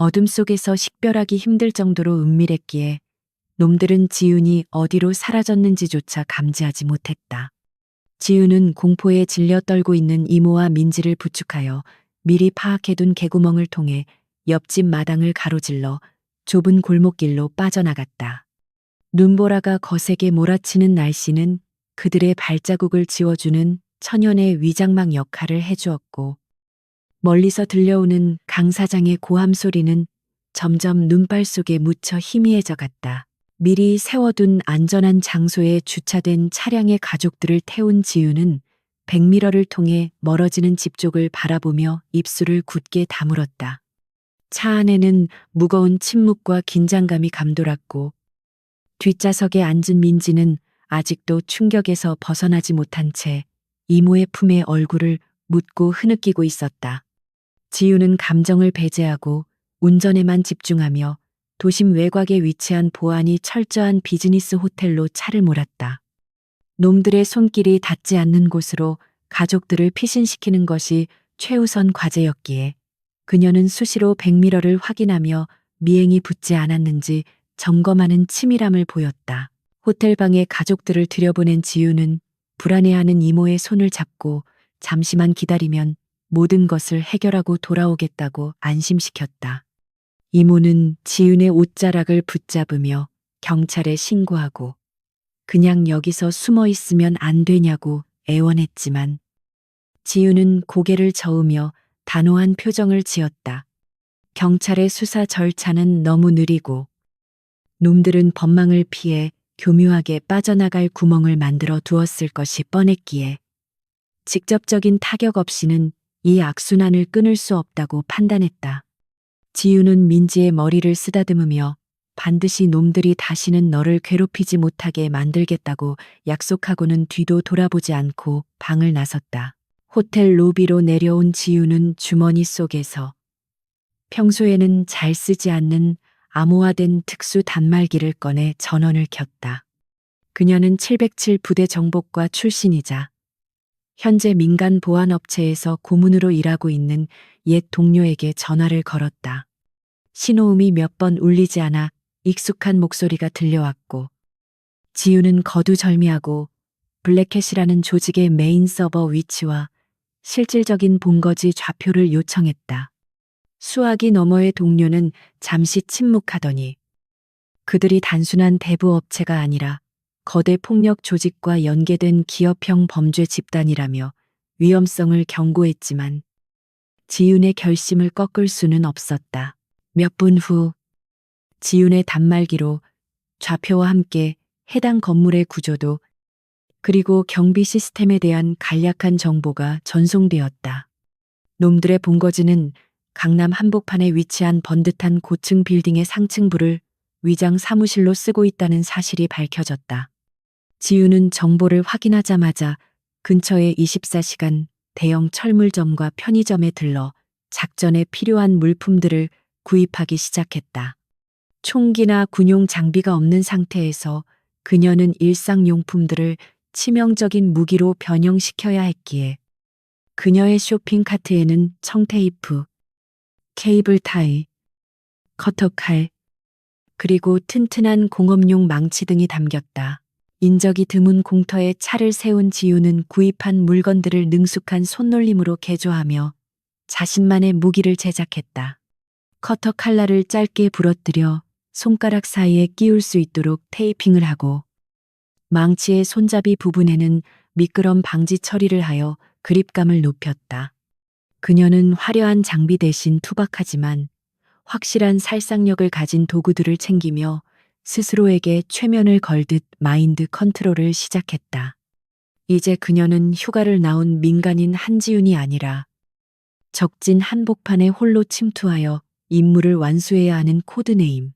Speaker 1: 어둠 속에서 식별하기 힘들 정도로 은밀했기에 놈들은 지윤이 어디로 사라졌는지조차 감지하지 못했다. 지윤은 공포에 질려 떨고 있는 이모와 민지를 부축하여 미리 파악해둔 개구멍을 통해 옆집 마당을 가로질러 좁은 골목길로 빠져나갔다. 눈보라가 거세게 몰아치는 날씨는 그들의 발자국을 지워주는 천연의 위장막 역할을 해주었고, 멀리서 들려오는 강 사장의 고함 소리는 점점 눈발 속에 묻혀 희미해져 갔다. 미리 세워둔 안전한 장소에 주차된 차량의 가족들을 태운 지우는 백미러를 통해 멀어지는 집 쪽을 바라보며 입술을 굳게 다물었다. 차 안에는 무거운 침묵과 긴장감이 감돌았고, 뒷좌석에 앉은 민지는 아직도 충격에서 벗어나지 못한 채 이모의 품에 얼굴을 묻고 흐느끼고 있었다. 지우는 감정을 배제하고 운전에만 집중하며 도심 외곽에 위치한 보안이 철저한 비즈니스 호텔로 차를 몰았다. 놈들의 손길이 닿지 않는 곳으로 가족들을 피신시키는 것이 최우선 과제였기에 그녀는 수시로 백미러를 확인하며 미행이 붙지 않았는지 점검하는 치밀함을 보였다. 호텔방에 가족들을 들여보낸 지우는 불안해하는 이모의 손을 잡고 잠시만 기다리면 모든 것을 해결하고 돌아오겠다고 안심시켰다. 이모는 지윤의 옷자락을 붙잡으며 경찰에 신고하고 그냥 여기서 숨어 있으면 안 되냐고 애원했지만 지윤은 고개를 저으며 단호한 표정을 지었다. 경찰의 수사 절차는 너무 느리고 놈들은 법망을 피해 교묘하게 빠져나갈 구멍을 만들어 두었을 것이 뻔했기에 직접적인 타격 없이는 이 악순환을 끊을 수 없다고 판단했다. 지유는 민지의 머리를 쓰다듬으며 반드시 놈들이 다시는 너를 괴롭히지 못하게 만들겠다고 약속하고는 뒤도 돌아보지 않고 방을 나섰다. 호텔 로비로 내려온 지유는 주머니 속에서 평소에는 잘 쓰지 않는 암호화된 특수 단말기를 꺼내 전원을 켰다. 그녀는 707 부대 정보과 출신이자 현재 민간 보안업체에서 고문으로 일하고 있는 옛 동료에게 전화를 걸었다. 신호음이 몇 번 울리지 않아 익숙한 목소리가 들려왔고 지유는 거두절미하고 블랙캣이라는 조직의 메인 서버 위치와 실질적인 본거지 좌표를 요청했다. 수화기 너머의 동료는 잠시 침묵하더니 그들이 단순한 대부 업체가 아니라 거대 폭력 조직과 연계된 기업형 범죄 집단이라며 위험성을 경고했지만 지윤의 결심을 꺾을 수는 없었다. 몇 분 후 지윤의 단말기로 좌표와 함께 해당 건물의 구조도 그리고 경비 시스템에 대한 간략한 정보가 전송되었다. 놈들의 본거지는 강남 한복판에 위치한 번듯한 고층 빌딩의 상층부를 위장 사무실로 쓰고 있다는 사실이 밝혀졌다. 지유는 정보를 확인하자마자 근처의 24시간 대형 철물점과 편의점에 들러 작전에 필요한 물품들을 구입하기 시작했다. 총기나 군용 장비가 없는 상태에서 그녀는 일상용품들을 치명적인 무기로 변형시켜야 했기에 그녀의 쇼핑카트에는 청테이프, 케이블 타이, 커터칼, 그리고 튼튼한 공업용 망치 등이 담겼다. 인적이 드문 공터에 차를 세운 지유는 구입한 물건들을 능숙한 손놀림으로 개조하며 자신만의 무기를 제작했다. 커터 칼날을 짧게 부러뜨려 손가락 사이에 끼울 수 있도록 테이핑을 하고 망치의 손잡이 부분에는 미끄럼 방지 처리를 하여 그립감을 높였다. 그녀는 화려한 장비 대신 투박하지만 확실한 살상력을 가진 도구들을 챙기며 스스로에게 최면을 걸듯 마인드 컨트롤을 시작했다. 이제 그녀는 휴가를 나온 민간인 한지윤이 아니라 적진 한복판에 홀로 침투하여 임무를 완수해야 하는 코드네임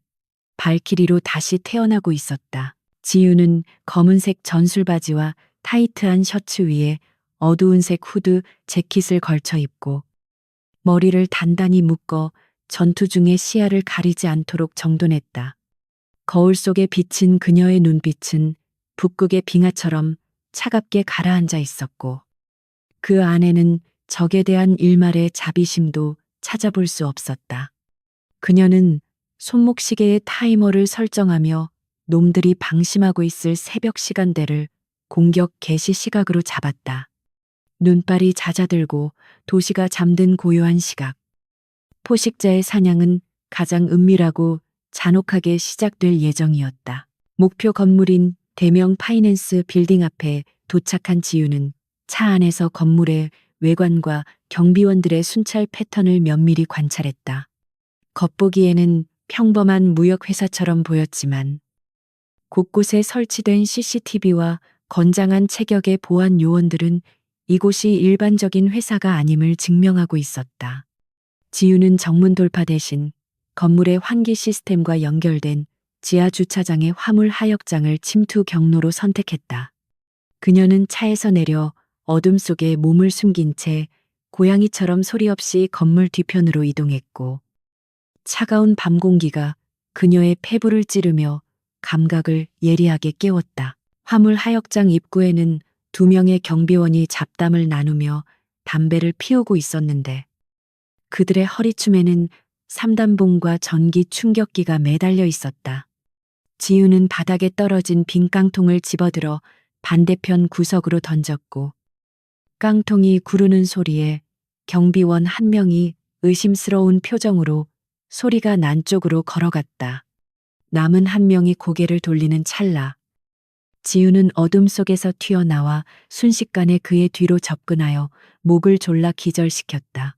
Speaker 1: 발키리로 다시 태어나고 있었다. 지윤은 검은색 전술 바지와 타이트한 셔츠 위에 어두운 색 후드 재킷을 걸쳐 입고 머리를 단단히 묶어 전투 중에 시야를 가리지 않도록 정돈했다. 거울 속에 비친 그녀의 눈빛은 북극의 빙하처럼 차갑게 가라앉아 있었고 그 안에는 적에 대한 일말의 자비심도 찾아볼 수 없었다. 그녀는 손목시계에 타이머를 설정하며 놈들이 방심하고 있을 새벽 시간대를 공격 개시 시각으로 잡았다. 눈발이 잦아들고 도시가 잠든 고요한 시각. 포식자의 사냥은 가장 은밀하고 잔혹하게 시작될 예정이었다. 목표 건물인 대명 파이낸스 빌딩 앞에 도착한 지우는 차 안에서 건물의 외관과 경비원들의 순찰 패턴을 면밀히 관찰했다. 겉보기에는 평범한 무역회사처럼 보였지만 곳곳에 설치된 CCTV와 건장한 체격의 보안 요원들은 이곳이 일반적인 회사가 아님을 증명하고 있었다. 지우는 정문 돌파 대신 건물의 환기 시스템과 연결된 지하 주차장의 화물 하역장을 침투 경로로 선택했다. 그녀는 차에서 내려 어둠 속에 몸을 숨긴 채 고양이처럼 소리 없이 건물 뒤편으로 이동했고, 차가운 밤 공기가 그녀의 폐부를 찌르며 감각을 예리하게 깨웠다. 화물 하역장 입구에는 2명의 경비원이 잡담을 나누며 담배를 피우고 있었는데, 그들의 허리춤에는 3단봉과 전기 충격기가 매달려 있었다. 지우는 바닥에 떨어진 빈 깡통을 집어들어 반대편 구석으로 던졌고, 깡통이 구르는 소리에 경비원 한 명이 의심스러운 표정으로 소리가 난 쪽으로 걸어갔다. 남은 한 명이 고개를 돌리는 찰나, 지우는 어둠 속에서 튀어나와 순식간에 그의 뒤로 접근하여 목을 졸라 기절시켰다.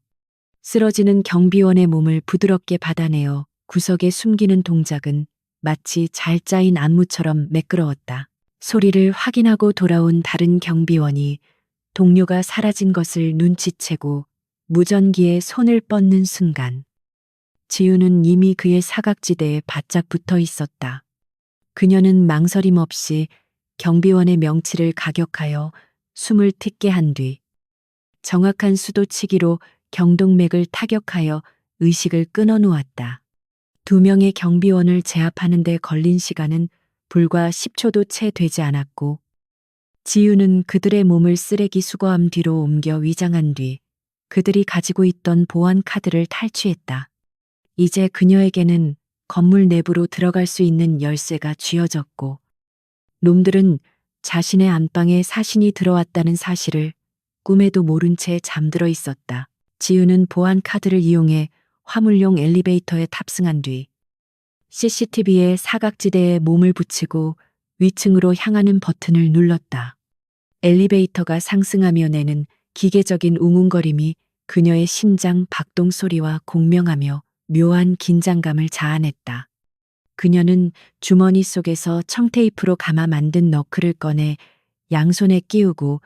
Speaker 1: 쓰러지는 경비원의 몸을 부드럽게 받아내어 구석에 숨기는 동작은 마치 잘 짜인 안무처럼 매끄러웠다. 소리를 확인하고 돌아온 다른 경비원이 동료가 사라진 것을 눈치채고 무전기에 손을 뻗는 순간, 지우는 이미 그의 사각지대에 바짝 붙어 있었다. 그녀는 망설임 없이 경비원의 명치를 가격하여 숨을 틔게 한 뒤 정확한 수도치기로 경동맥을 타격하여 의식을 끊어놓았다. 2명의 경비원을 제압하는 데 걸린 시간은 불과 10초도 채 되지 않았고, 지우는 그들의 몸을 쓰레기 수거함 뒤로 옮겨 위장한 뒤 그들이 가지고 있던 보안 카드를 탈취했다. 이제 그녀에게는 건물 내부로 들어갈 수 있는 열쇠가 쥐어졌고, 놈들은 자신의 안방에 사신이 들어왔다는 사실을 꿈에도 모른 채 잠들어 있었다. 지우는 보안 카드를 이용해 화물용 엘리베이터에 탑승한 뒤 CCTV의 사각지대에 몸을 붙이고 위층으로 향하는 버튼을 눌렀다. 엘리베이터가 상승하며 내는 기계적인 웅웅거림이 그녀의 심장 박동 소리와 공명하며 묘한 긴장감을 자아냈다. 그녀는 주머니 속에서 청테이프로 감아 만든 너클을 꺼내 양손에 끼우고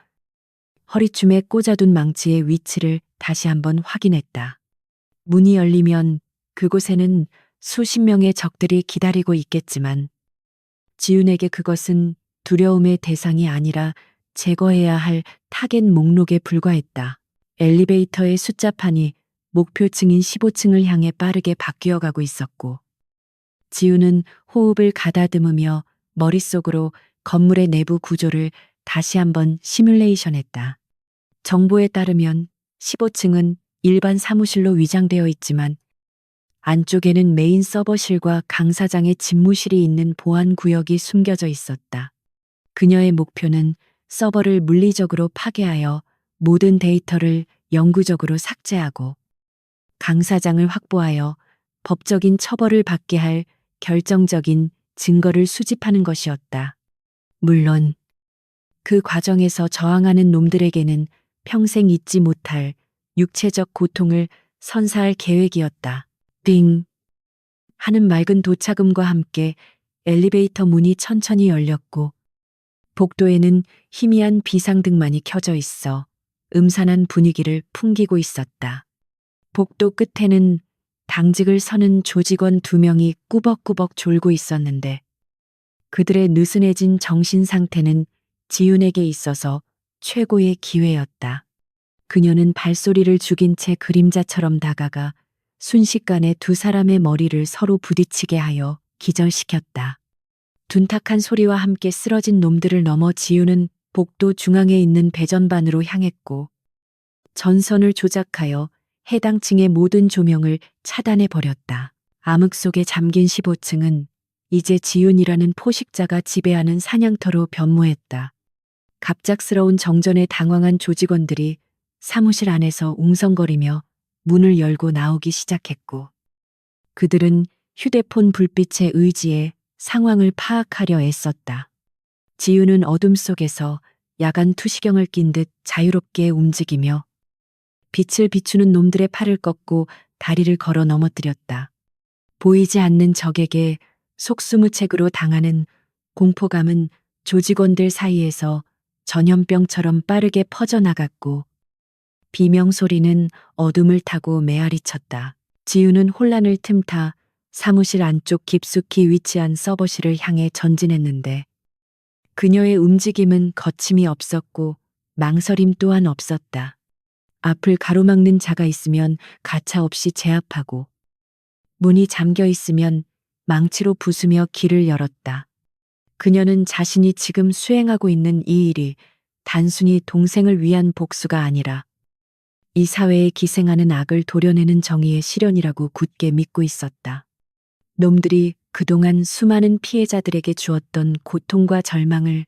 Speaker 1: 허리춤에 꽂아둔 망치의 위치를 다시 한번 확인했다. 문이 열리면 그곳에는 수십 명의 적들이 기다리고 있겠지만, 지훈에게 그것은 두려움의 대상이 아니라 제거해야 할 타겟 목록에 불과했다. 엘리베이터의 숫자판이 목표층인 15층을 향해 빠르게 바뀌어가고 있었고, 지훈은 호흡을 가다듬으며 머릿속으로 건물의 내부 구조를 다시 한번 시뮬레이션했다. 정보에 따르면 15층은 일반 사무실로 위장되어 있지만 안쪽에는 메인 서버실과 강 사장의 집무실이 있는 보안 구역이 숨겨져 있었다. 그녀의 목표는 서버를 물리적으로 파괴하여 모든 데이터를 영구적으로 삭제하고 강 사장을 확보하여 법적인 처벌을 받게 할 결정적인 증거를 수집하는 것이었다. 물론 그 과정에서 저항하는 놈들에게는 평생 잊지 못할 육체적 고통을 선사할 계획이었다. 띵 하는 맑은 도착음과 함께 엘리베이터 문이 천천히 열렸고, 복도에는 희미한 비상등만이 켜져 있어 음산한 분위기를 풍기고 있었다. 복도 끝에는 당직을 서는 조직원 2명이 꾸벅꾸벅 졸고 있었는데, 그들의 느슨해진 정신 상태는 지훈에게 있어서 최고의 기회였다. 그녀는 발소리를 죽인 채 그림자처럼 다가가 순식간에 2 사람의 머리를 서로 부딪히게 하여 기절시켰다. 둔탁한 소리와 함께 쓰러진 놈들을 넘어 지훈은 복도 중앙에 있는 배전반으로 향했고, 전선을 조작하여 해당 층의 모든 조명을 차단해 버렸다. 암흑 속에 잠긴 15층은 이제 지윤이라는 포식자가 지배하는 사냥터로 변모했다. 갑작스러운 정전에 당황한 조직원들이 사무실 안에서 웅성거리며 문을 열고 나오기 시작했고, 그들은 휴대폰 불빛에 의지해 상황을 파악하려 애썼다. 지윤은 어둠 속에서 야간 투시경을 낀 듯 자유롭게 움직이며 빛을 비추는 놈들의 팔을 꺾고 다리를 걸어 넘어뜨렸다. 보이지 않는 적에게 속수무책으로 당하는 공포감은 조직원들 사이에서 전염병처럼 빠르게 퍼져나갔고, 비명 소리는 어둠을 타고 메아리쳤다. 지우는 혼란을 틈타 사무실 안쪽 깊숙이 위치한 서버실을 향해 전진했는데, 그녀의 움직임은 거침이 없었고 망설임 또한 없었다. 앞을 가로막는 자가 있으면 가차없이 제압하고, 문이 잠겨 있으면 망치로 부수며 길을 열었다. 그녀는 자신이 지금 수행하고 있는 이 일이 단순히 동생을 위한 복수가 아니라 이 사회에 기생하는 악을 도려내는 정의의 실현이라고 굳게 믿고 있었다. 놈들이 그동안 수많은 피해자들에게 주었던 고통과 절망을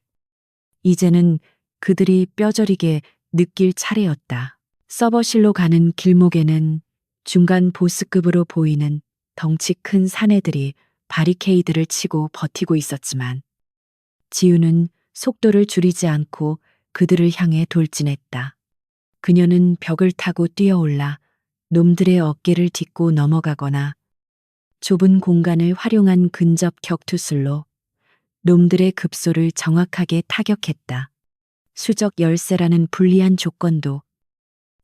Speaker 1: 이제는 그들이 뼈저리게 느낄 차례였다. 서버실로 가는 길목에는 중간 보스급으로 보이는 덩치 큰 사내들이 바리케이드를 치고 버티고 있었지만, 지우는 속도를 줄이지 않고 그들을 향해 돌진했다. 그녀는 벽을 타고 뛰어올라 놈들의 어깨를 딛고 넘어가거나 좁은 공간을 활용한 근접 격투술로 놈들의 급소를 정확하게 타격했다. 수적 열쇠라는 불리한 조건도,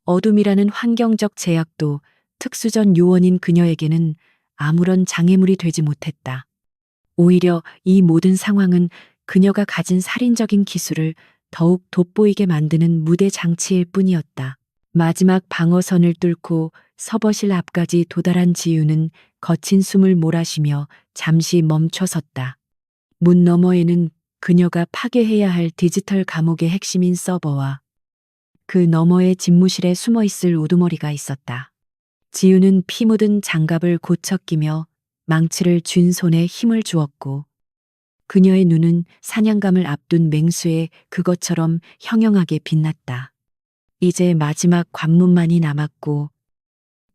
Speaker 1: 어둠이라는 환경적 제약도 특수전 요원인 그녀에게는 아무런 장애물이 되지 못했다. 오히려 이 모든 상황은 그녀가 가진 살인적인 기술을 더욱 돋보이게 만드는 무대 장치일 뿐이었다. 마지막 방어선을 뚫고 서버실 앞까지 도달한 지우는 거친 숨을 몰아쉬며 잠시 멈춰섰다. 문 너머에는 그녀가 파괴해야 할 디지털 감옥의 핵심인 서버와 그 너머의 집무실에 숨어 있을 우두머리가 있었다. 지우는 피 묻은 장갑을 고쳐 끼며 망치를 쥔 손에 힘을 주었고, 그녀의 눈은 사냥감을 앞둔 맹수의 그것처럼 형형하게 빛났다. 이제 마지막 관문만이 남았고,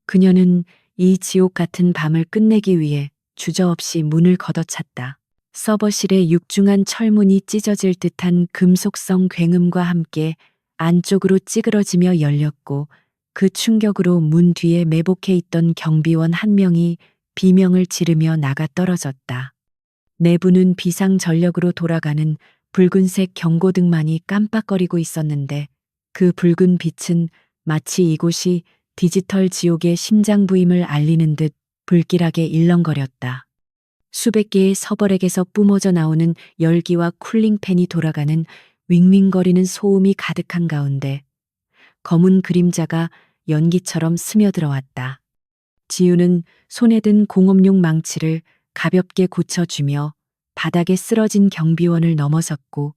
Speaker 1: 그녀는 이 지옥 같은 밤을 끝내기 위해 주저없이 문을 걷어찼다. 서버실의 육중한 철문이 찢어질 듯한 금속성 굉음과 함께 안쪽으로 찌그러지며 열렸고, 그 충격으로 문 뒤에 매복해 있던 경비원 한 명이 비명을 지르며 나가 떨어졌다. 내부는 비상전력으로 돌아가는 붉은색 경고등만이 깜빡거리고 있었는데, 그 붉은 빛은 마치 이곳이 디지털 지옥의 심장부임을 알리는 듯 불길하게 일렁거렸다. 수백 개의 서버렉에서 뿜어져 나오는 열기와 쿨링팬이 돌아가는 윙윙거리는 소음이 가득한 가운데 검은 그림자가 연기처럼 스며들어왔다. 지우는 손에 든 공업용 망치를 가볍게 고쳐주며 바닥에 쓰러진 경비원을 넘어섰고,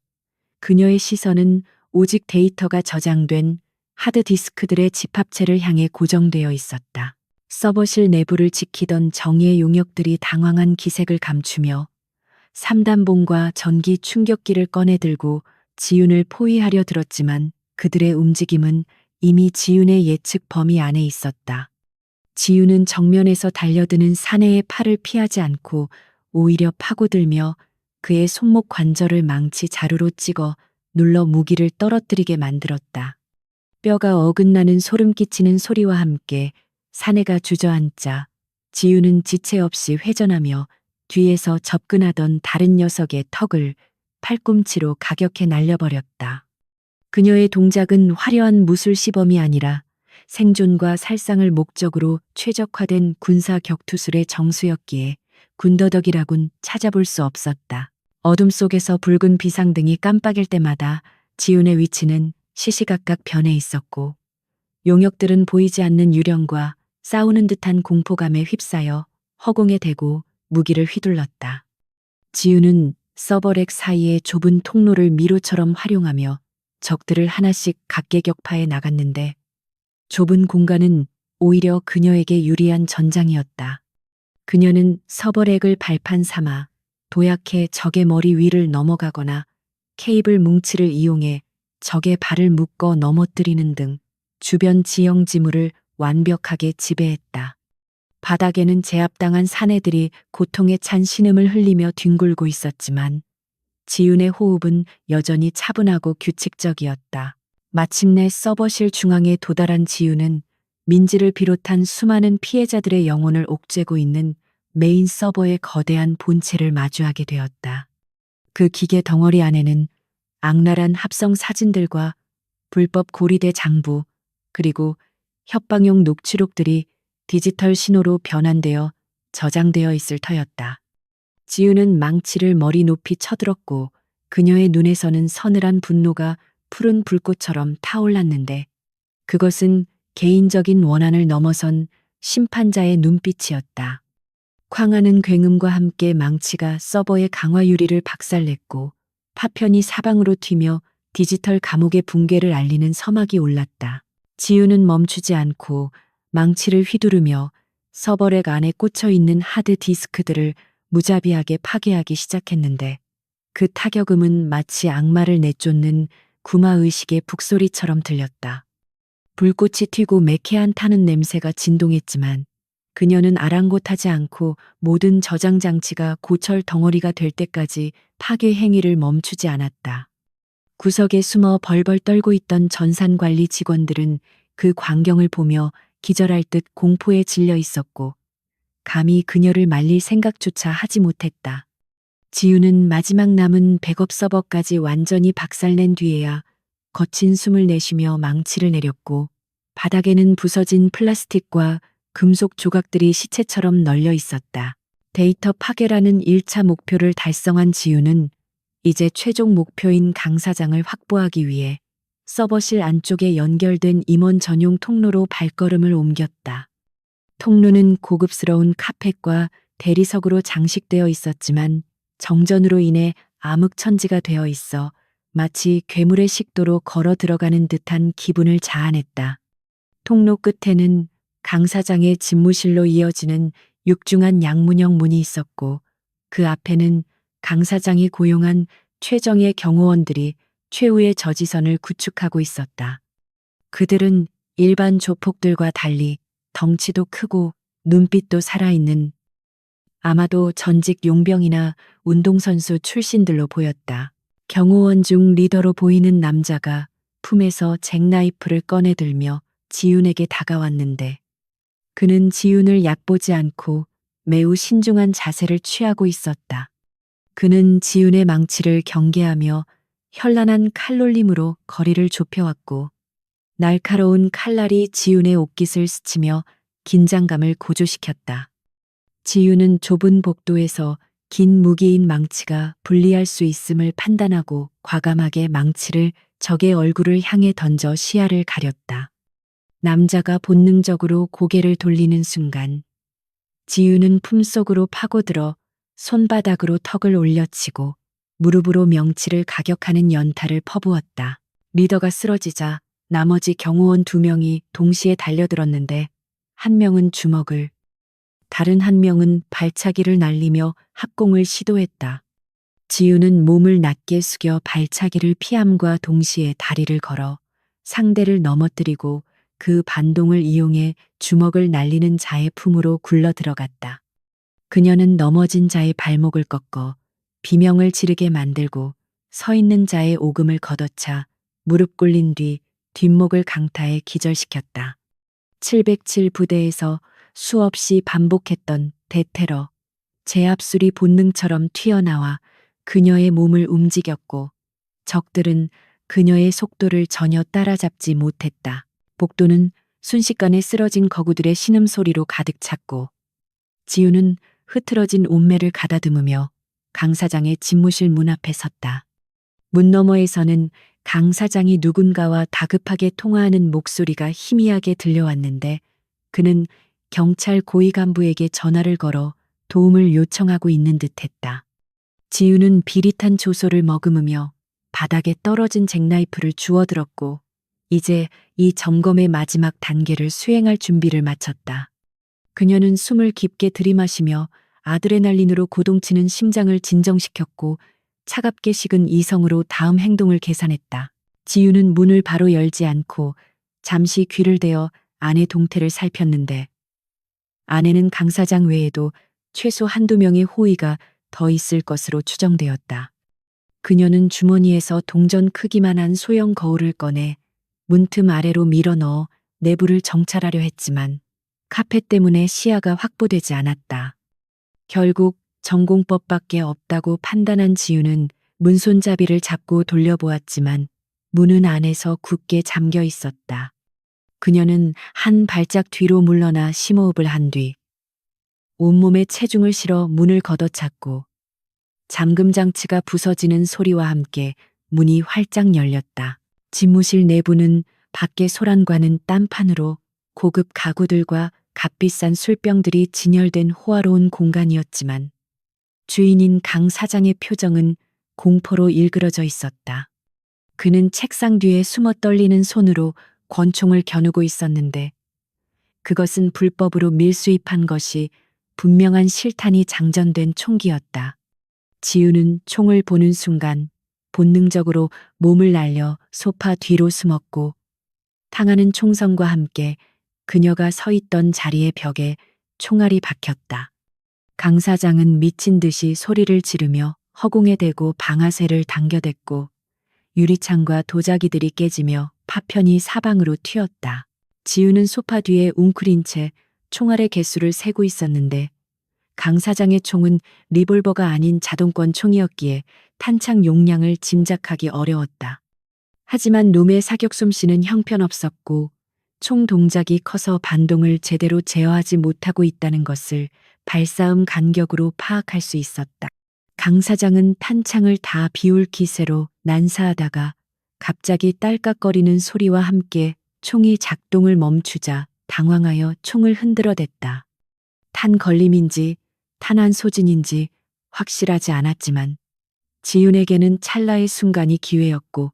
Speaker 1: 그녀의 시선은 오직 데이터가 저장된 하드디스크들의 집합체를 향해 고정되어 있었다. 서버실 내부를 지키던 정의의 용역들이 당황한 기색을 감추며 3단봉과 전기 충격기를 꺼내들고 지윤을 포위하려 들었지만, 그들의 움직임은 이미 지윤의 예측 범위 안에 있었다. 지윤은 정면에서 달려드는 사내의 팔을 피하지 않고 오히려 파고들며 그의 손목 관절을 망치 자루로 찍어 눌러 무기를 떨어뜨리게 만들었다. 뼈가 어긋나는 소름 끼치는 소리와 함께 사내가 주저앉자 지윤은 지체 없이 회전하며 뒤에서 접근하던 다른 녀석의 턱을 팔꿈치로 가격해 날려버렸다. 그녀의 동작은 화려한 무술 시범이 아니라 생존과 살상을 목적으로 최적화된 군사 격투술의 정수였기에 군더더기라곤 찾아볼 수 없었다. 어둠 속에서 붉은 비상등이 깜빡일 때마다 지윤의 위치는 시시각각 변해 있었고, 용역들은 보이지 않는 유령과 싸우는 듯한 공포감에 휩싸여 허공에 대고 무기를 휘둘렀다. 지윤은 서버렉 사이의 좁은 통로를 미로처럼 활용하며 적들을 하나씩 각계격파해 나갔는데, 좁은 공간은 오히려 그녀에게 유리한 전장이었다. 그녀는 서버렉을 발판 삼아 도약해 적의 머리 위를 넘어가거나 케이블 뭉치를 이용해 적의 발을 묶어 넘어뜨리는 등 주변 지형 지물을 완벽하게 지배했다. 바닥에는 제압당한 사내들이 고통에 찬 신음을 흘리며 뒹굴고 있었지만 지윤의 호흡은 여전히 차분하고 규칙적이었다. 마침내 서버실 중앙에 도달한 지윤은 민지를 비롯한 수많은 피해자들의 영혼을 옥죄고 있는 메인 서버의 거대한 본체를 마주하게 되었다. 그 기계 덩어리 안에는 악랄한 합성 사진들과 불법 고리대 장부, 그리고 협박용 녹취록들이 디지털 신호로 변환되어 저장되어 있을 터였다. 지우는 망치를 머리 높이 쳐들었고 그녀의 눈에서는 서늘한 분노가 푸른 불꽃처럼 타올랐는데 그것은 개인적인 원한을 넘어선 심판자의 눈빛이었다. 쾅하는 굉음과 함께 망치가 서버의 강화 유리를 박살냈고 파편이 사방으로 튀며 디지털 감옥의 붕괴를 알리는 서막이 올랐다. 지우는 멈추지 않고 망치를 휘두르며 서버렉 안에 꽂혀 있는 하드 디스크들을 무자비하게 파괴하기 시작했는데 그 타격음은 마치 악마를 내쫓는 구마의식의 북소리처럼 들렸다. 불꽃이 튀고 매캐한 타는 냄새가 진동했지만 그녀는 아랑곳하지 않고 모든 저장 장치가 고철 덩어리가 될 때까지 파괴 행위를 멈추지 않았다. 구석에 숨어 벌벌 떨고 있던 전산관리 직원들은 그 광경을 보며 기절할 듯 공포에 질려 있었고 감히 그녀를 말릴 생각조차 하지 못했다. 지우는 마지막 남은 백업 서버까지 완전히 박살낸 뒤에야 거친 숨을 내쉬며 망치를 내렸고 바닥에는 부서진 플라스틱과 금속 조각들이 시체처럼 널려 있었다. 데이터 파괴라는 1차 목표를 달성한 지우는 이제 최종 목표인 강사장을 확보하기 위해 서버실 안쪽에 연결된 임원 전용 통로로 발걸음을 옮겼다. 통로는 고급스러운 카펫과 대리석으로 장식되어 있었지만 정전으로 인해 암흑천지가 되어 있어 마치 괴물의 식도로 걸어 들어가는 듯한 기분을 자아냈다. 통로 끝에는 강사장의 집무실로 이어지는 육중한 양문형 문이 있었고 그 앞에는 강사장이 고용한 최정예 경호원들이 최후의 저지선을 구축하고 있었다. 그들은 일반 조폭들과 달리 덩치도 크고 눈빛도 살아있는 아마도 전직 용병이나 운동선수 출신들로 보였다. 경호원 중 리더로 보이는 남자가 품에서 잭나이프를 꺼내들며 지윤에게 다가왔는데 그는 지윤을 얕보지 않고 매우 신중한 자세를 취하고 있었다. 그는 지윤의 망치를 경계하며 현란한 칼놀림으로 거리를 좁혀왔고 날카로운 칼날이 지윤의 옷깃을 스치며 긴장감을 고조시켰다. 지윤은 좁은 복도에서 긴 무기인 망치가 불리할 수 있음을 판단하고 과감하게 망치를 적의 얼굴을 향해 던져 시야를 가렸다. 남자가 본능적으로 고개를 돌리는 순간 지윤은 품속으로 파고들어 손바닥으로 턱을 올려치고 무릎으로 명치를 가격하는 연타를 퍼부었다. 리더가 쓰러지자 나머지 경호원 2명이 동시에 달려들었는데 한 명은 주먹을, 다른 한 명은 발차기를 날리며 합공을 시도했다. 지윤은 몸을 낮게 숙여 발차기를 피함과 동시에 다리를 걸어 상대를 넘어뜨리고 그 반동을 이용해 주먹을 날리는 자의 품으로 굴러 들어갔다. 그녀는 넘어진 자의 발목을 꺾어 비명을 지르게 만들고 서 있는 자의 오금을 걷어차 무릎 꿇린 뒤 뒷목을 강타해 기절시켰다. 707 부대에서 수없이 반복했던 대테러, 제압술이 본능처럼 튀어나와 그녀의 몸을 움직였고 적들은 그녀의 속도를 전혀 따라잡지 못했다. 복도는 순식간에 쓰러진 거구들의 신음소리로 가득 찼고 지우는 흐트러진 옷매를 가다듬으며 강 사장의 집무실 문 앞에 섰다. 문 너머에서는 강 사장이 누군가와 다급하게 통화하는 목소리가 희미하게 들려왔는데 그는 경찰 고위 간부에게 전화를 걸어 도움을 요청하고 있는 듯했다. 지우는 비릿한 조소를 머금으며 바닥에 떨어진 잭나이프를 주워들었고 이제 이 점검의 마지막 단계를 수행할 준비를 마쳤다. 그녀는 숨을 깊게 들이마시며 아드레날린으로 고동치는 심장을 진정시켰고 차갑게 식은 이성으로 다음 행동을 계산했다. 지유는 문을 바로 열지 않고 잠시 귀를 대어 아내 동태를 살폈는데 아내는 강 사장 외에도 최소 한두 명의 호위가 더 있을 것으로 추정되었다. 그녀는 주머니에서 동전 크기만한 소형 거울을 꺼내 문틈 아래로 밀어넣어 내부를 정찰하려 했지만 카펫 때문에 시야가 확보되지 않았다. 결국 전공법밖에 없다고 판단한 지유는 문손잡이를 잡고 돌려보았지만 문은 안에서 굳게 잠겨 있었다. 그녀는 한 발짝 뒤로 물러나 심호흡을 한 뒤 온몸에 체중을 실어 문을 걷어찼고 잠금 장치가 부서지는 소리와 함께 문이 활짝 열렸다. 집무실 내부는 밖의 소란과는 딴판으로 고급 가구들과 값비싼 술병들이 진열된 호화로운 공간이었지만 주인인 강 사장의 표정은 공포로 일그러져 있었다. 그는 책상 뒤에 숨어 떨리는 손으로 권총을 겨누고 있었는데 그것은 불법으로 밀수입한 것이 분명한 실탄이 장전된 총기였다. 지우는 총을 보는 순간 본능적으로 몸을 날려 소파 뒤로 숨었고 탕하는 총성과 함께 그녀가 서 있던 자리의 벽에 총알이 박혔다. 강 사장은 미친 듯이 소리를 지르며 허공에 대고 방아쇠를 당겨댔고 유리창과 도자기들이 깨지며 파편이 사방으로 튀었다. 지우는 소파 뒤에 웅크린 채 총알의 개수를 세고 있었는데 강 사장의 총은 리볼버가 아닌 자동권 총이었기에 탄창 용량을 짐작하기 어려웠다. 하지만 놈의 사격 솜씨는 형편없었고 총 동작이 커서 반동을 제대로 제어하지 못하고 있다는 것을 발사음 간격으로 파악할 수 있었다. 강 사장은 탄창을 다 비울 기세로 난사하다가 갑자기 딸깍거리는 소리와 함께 총이 작동을 멈추자 당황하여 총을 흔들어댔다. 탄 걸림인지 탄환 소진인지 확실하지 않았지만 지윤에게는 찰나의 순간이 기회였고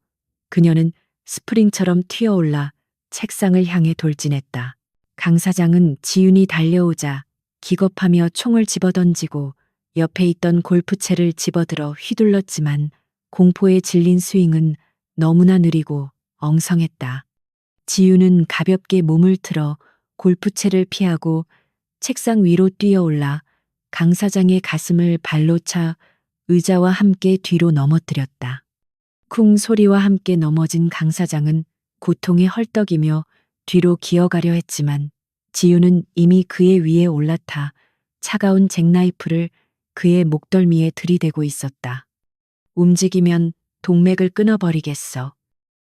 Speaker 1: 그녀는 스프링처럼 튀어올라 책상을 향해 돌진했다. 강 사장은 지윤이 달려오자 기겁하며 총을 집어던지고 옆에 있던 골프채를 집어들어 휘둘렀지만 공포에 질린 스윙은 너무나 느리고 엉성했다. 지윤은 가볍게 몸을 틀어 골프채를 피하고 책상 위로 뛰어올라 강 사장의 가슴을 발로 차 의자와 함께 뒤로 넘어뜨렸다. 쿵 소리와 함께 넘어진 강 사장은 고통에 헐떡이며 뒤로 기어가려 했지만 지유는 이미 그의 위에 올라타 차가운 잭나이프를 그의 목덜미에 들이대고 있었다. 움직이면 동맥을 끊어버리겠어.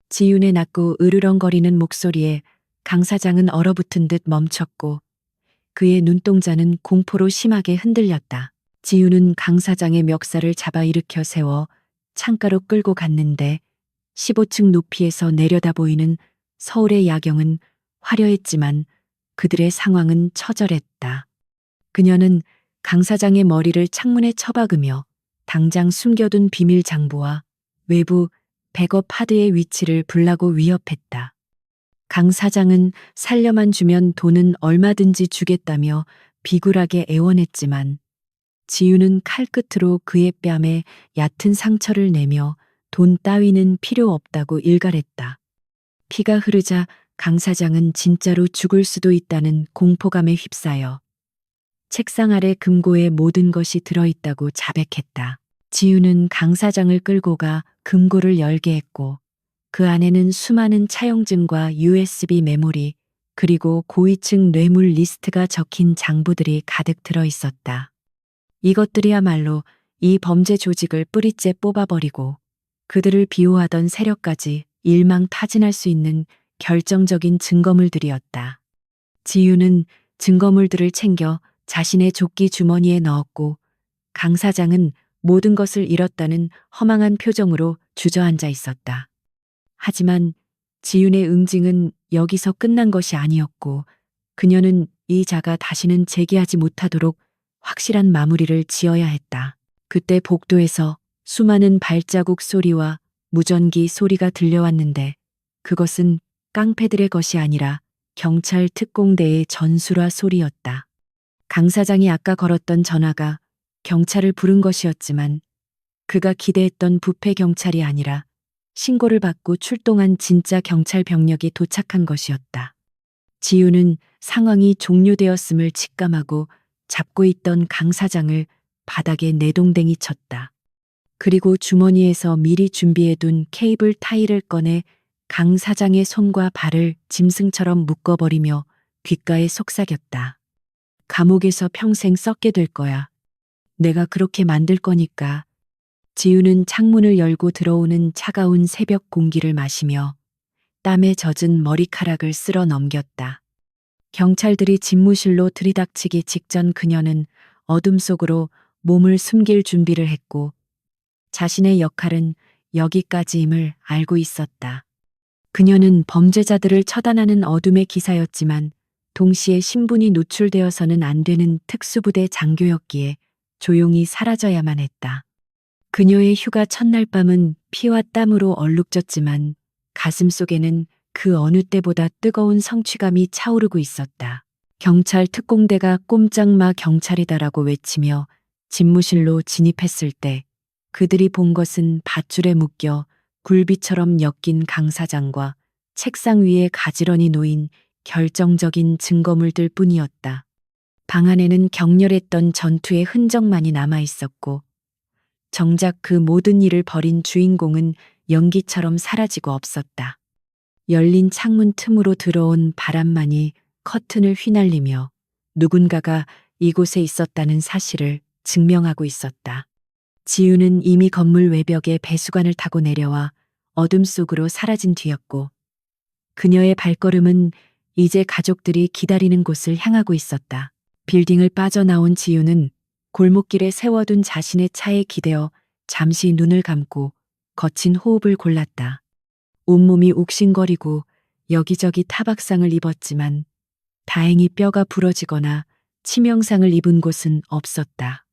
Speaker 1: 지윤의 낮고 으르렁거리는 목소리에 강 사장은 얼어붙은 듯 멈췄고 그의 눈동자는 공포로 심하게 흔들렸다. 지윤은 강 사장의 멱살을 잡아 일으켜 세워 창가로 끌고 갔는데 15층 높이에서 내려다 보이는 서울의 야경은 화려했지만 그들의 상황은 처절했다. 그녀는 강 사장의 머리를 창문에 처박으며 당장 숨겨둔 비밀 장부와 외부 백업 하드의 위치를 불라고 위협했다. 강 사장은 살려만 주면 돈은 얼마든지 주겠다며 비굴하게 애원했지만 지유는 칼끝으로 그의 뺨에 얕은 상처를 내며 돈 따위는 필요 없다고 일갈했다. 피가 흐르자 강 사장은 진짜로 죽을 수도 있다는 공포감에 휩싸여 책상 아래 금고에 모든 것이 들어있다고 자백했다. 지유는 강 사장을 끌고 가 금고를 열게 했고 그 안에는 수많은 차용증과 USB 메모리 그리고 고위층 뇌물 리스트가 적힌 장부들이 가득 들어 있었다. 이것들이야말로 이 범죄 조직을 뿌리째 뽑아버리고 그들을 비호하던 세력까지 일망타진할 수 있는 결정적인 증거물들이었다. 지유는 증거물들을 챙겨 자신의 조끼 주머니에 넣었고 강 사장은 모든 것을 잃었다는 허망한 표정으로 주저앉아 있었다. 하지만 지윤의 응징은 여기서 끝난 것이 아니었고 그녀는 이 자가 다시는 재기하지 못하도록 확실한 마무리를 지어야 했다. 그때 복도에서 수많은 발자국 소리와 무전기 소리가 들려왔는데 그것은 깡패들의 것이 아니라 경찰 특공대의 전술화 소리였다. 강 사장이 아까 걸었던 전화가 경찰을 부른 것이었지만 그가 기대했던 부패 경찰이 아니라 신고를 받고 출동한 진짜 경찰 병력이 도착한 것이었다. 지우는 상황이 종료되었음을 직감하고 잡고 있던 강 사장을 바닥에 내동댕이 쳤다. 그리고 주머니에서 미리 준비해둔 케이블 타이를 꺼내 강 사장의 손과 발을 짐승처럼 묶어버리며 귓가에 속삭였다. 감옥에서 평생 썩게 될 거야. 내가 그렇게 만들 거니까. 지우는 창문을 열고 들어오는 차가운 새벽 공기를 마시며 땀에 젖은 머리카락을 쓸어 넘겼다. 경찰들이 집무실로 들이닥치기 직전 그녀는 어둠 속으로 몸을 숨길 준비를 했고 자신의 역할은 여기까지임을 알고 있었다. 그녀는 범죄자들을 처단하는 어둠의 기사였지만 동시에 신분이 노출되어서는 안 되는 특수부대 장교였기에 조용히 사라져야만 했다. 그녀의 휴가 첫날 밤은 피와 땀으로 얼룩졌지만 가슴 속에는 그 어느 때보다 뜨거운 성취감이 차오르고 있었다. 경찰 특공대가 꼼짝마 경찰이다라고 외치며 집무실로 진입했을 때 그들이 본 것은 밧줄에 묶여 굴비처럼 엮인 강 사장과 책상 위에 가지런히 놓인 결정적인 증거물들 뿐이었다. 방 안에는 격렬했던 전투의 흔적만이 남아 있었고 정작 그 모든 일을 벌인 주인공은 연기처럼 사라지고 없었다. 열린 창문 틈으로 들어온 바람만이 커튼을 휘날리며 누군가가 이곳에 있었다는 사실을 증명하고 있었다. 지우는 이미 건물 외벽에 배수관을 타고 내려와 어둠 속으로 사라진 뒤였고 그녀의 발걸음은 이제 가족들이 기다리는 곳을 향하고 있었다. 빌딩을 빠져나온 지우는 골목길에 세워둔 자신의 차에 기대어 잠시 눈을 감고 거친 호흡을 골랐다. 온몸이 욱신거리고 여기저기 타박상을 입었지만 다행히 뼈가 부러지거나 치명상을 입은 곳은 없었다.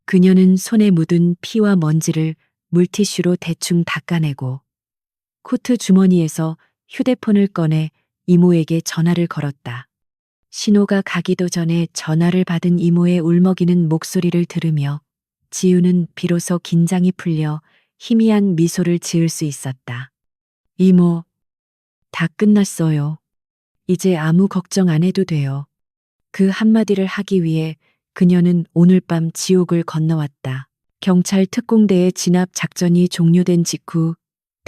Speaker 1: 그녀는 손에 묻은 피와 먼지를 물티슈로 대충 닦아내고 코트 주머니에서 휴대폰을 꺼내 이모에게 전화를 걸었다. 신호가 가기도 전에 전화를 받은 이모의 울먹이는 목소리를 들으며 지우는 비로소 긴장이 풀려 희미한 미소를 지을 수 있었다. 이모, 다 끝났어요. 이제 아무 걱정 안 해도 돼요. 그 한마디를 하기 위해 그녀는 오늘 밤 지옥을 건너왔다. 경찰 특공대의 진압 작전이 종료된 직후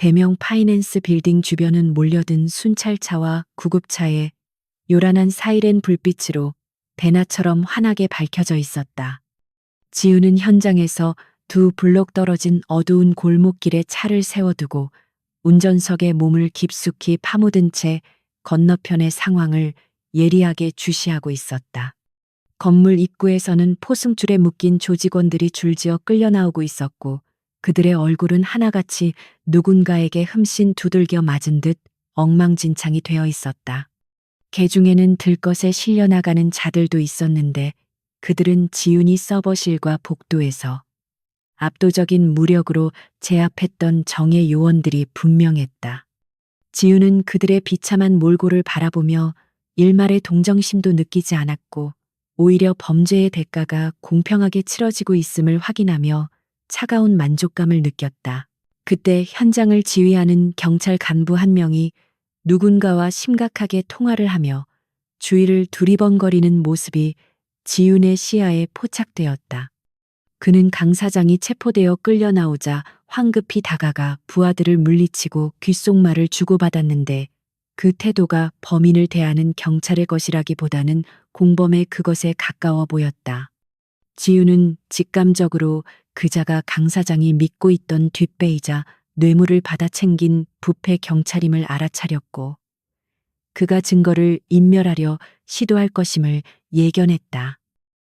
Speaker 1: 대명 파이낸스 빌딩 주변은 몰려든 순찰차와 구급차에 요란한 사이렌 불빛으로 대낮처럼 환하게 밝혀져 있었다. 지우는 현장에서 두 블록 떨어진 어두운 골목길에 차를 세워두고 운전석에 몸을 깊숙이 파묻은 채 건너편의 상황을 예리하게 주시하고 있었다. 건물 입구에서는 포승줄에 묶인 조직원들이 줄지어 끌려 나오고 있었고 그들의 얼굴은 하나같이 누군가에게 흠씬 두들겨 맞은 듯 엉망진창이 되어 있었다. 개중에는 들것에 실려나가는 자들도 있었는데 그들은 지훈이 서버실과 복도에서 압도적인 무력으로 제압했던 정예 요원들이 분명했다. 지훈은 그들의 비참한 몰골을 바라보며 일말의 동정심도 느끼지 않았고 오히려 범죄의 대가가 공평하게 치러지고 있음을 확인하며 차가운 만족감을 느꼈다. 그때 현장을 지휘하는 경찰 간부 한 명이 누군가와 심각하게 통화를 하며 주위를 두리번거리는 모습이 지훈의 시야에 포착되었다. 그는 강 사장이 체포되어 끌려 나오자 황급히 다가가 부하들을 물리치고 귓속말을 주고받았는데 그 태도가 범인을 대하는 경찰의 것이라기보다는 공범의 그것에 가까워 보였다. 지훈은 직감적으로 그자가 강 사장이 믿고 있던 뒷배이자 뇌물을 받아 챙긴 부패 경찰임을 알아차렸고 그가 증거를 인멸하려 시도할 것임을 예견했다.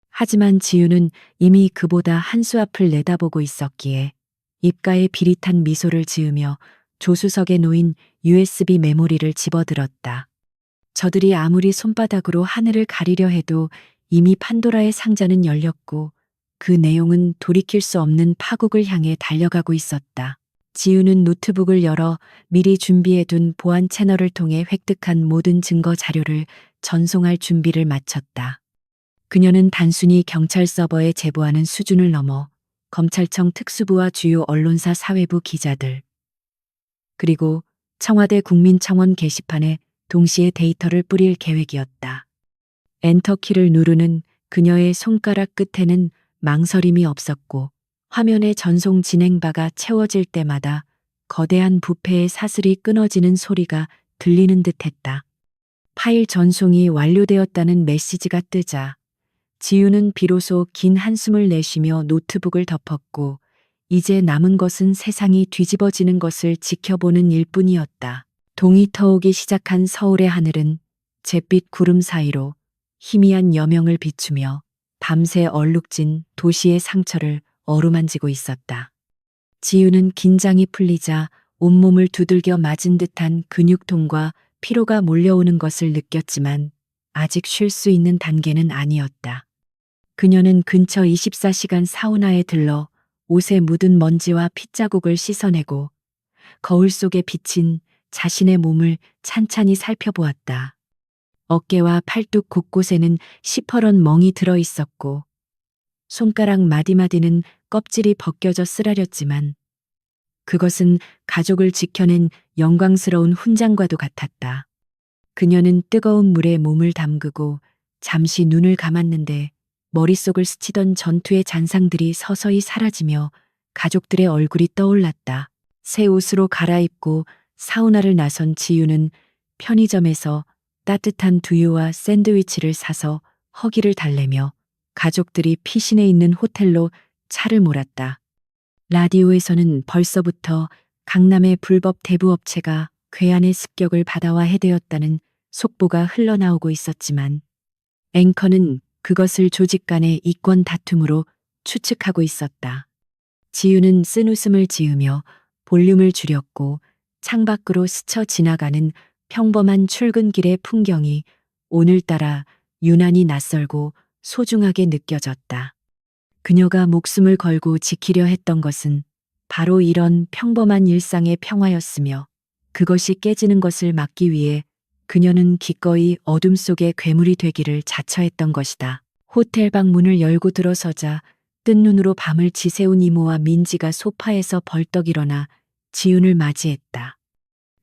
Speaker 1: 하지만 지훈은 이미 그보다 한 수 앞을 내다보고 있었기에 입가에 비릿한 미소를 지으며 조수석에 놓인 USB 메모리를 집어들었다. 저들이 아무리 손바닥으로 하늘을 가리려 해도 이미 판도라의 상자는 열렸고 그 내용은 돌이킬 수 없는 파국을 향해 달려가고 있었다. 지훈은 노트북을 열어 미리 준비해둔 보안 채널을 통해 획득한 모든 증거 자료를 전송할 준비를 마쳤다. 그녀는 단순히 경찰 서버에 제보하는 수준을 넘어 검찰청 특수부와 주요 언론사 사회부 기자들, 그리고 청와대 국민청원 게시판에 동시에 데이터를 뿌릴 계획이었다. 엔터키를 누르는 그녀의 손가락 끝에는 망설임이 없었고 화면의 전송 진행바가 채워질 때마다 거대한 부패의 사슬이 끊어지는 소리가 들리는 듯했다. 파일 전송이 완료되었다는 메시지가 뜨자 지우는 비로소 긴 한숨을 내쉬며 노트북을 덮었고 이제 남은 것은 세상이 뒤집어지는 것을 지켜보는 일뿐이었다. 동이 터오기 시작한 서울의 하늘은 잿빛 구름 사이로 희미한 여명을 비추며 밤새 얼룩진 도시의 상처를 어루만지고 있었다. 지우는 긴장이 풀리자 온몸을 두들겨 맞은 듯한 근육통과 피로가 몰려오는 것을 느꼈지만 아직 쉴 수 있는 단계는 아니었다. 그녀는 근처 24시간 사우나에 들러 옷에 묻은 먼지와 핏자국을 씻어내고 거울 속에 비친 자신의 몸을 찬찬히 살펴보았다. 어깨와 팔뚝 곳곳에는 시퍼런 멍이 들어 있었고 손가락 마디마디는 껍질이 벗겨져 쓰라렸지만 그것은 가족을 지켜낸 영광스러운 훈장과도 같았다. 그녀는 뜨거운 물에 몸을 담그고 잠시 눈을 감았는데 머릿속을 스치던 전투의 잔상들이 서서히 사라지며 가족들의 얼굴이 떠올랐다. 새 옷으로 갈아입고 사우나를 나선 지유는 편의점에서 따뜻한 두유와 샌드위치를 사서 허기를 달래며 가족들이 피신해 있는 호텔로 차를 몰았다. 라디오에서는 벌써부터 강남의 불법 대부업체가 괴한의 습격을 받아와 해대었다는 속보가 흘러나오고 있었지만 앵커는 그것을 조직 간의 이권 다툼으로 추측하고 있었다. 지유는 쓴웃음을 지으며 볼륨을 줄였고 창밖으로 스쳐 지나가는 평범한 출근길의 풍경이 오늘따라 유난히 낯설고 소중하게 느껴졌다. 그녀가 목숨을 걸고 지키려 했던 것은 바로 이런 평범한 일상의 평화였으며 그것이 깨지는 것을 막기 위해 그녀는 기꺼이 어둠 속의 괴물이 되기를 자처했던 것이다. 호텔 방 문을 열고 들어서자 뜬 눈으로 밤을 지새운 이모와 민지가 소파에서 벌떡 일어나 지윤을 맞이했다.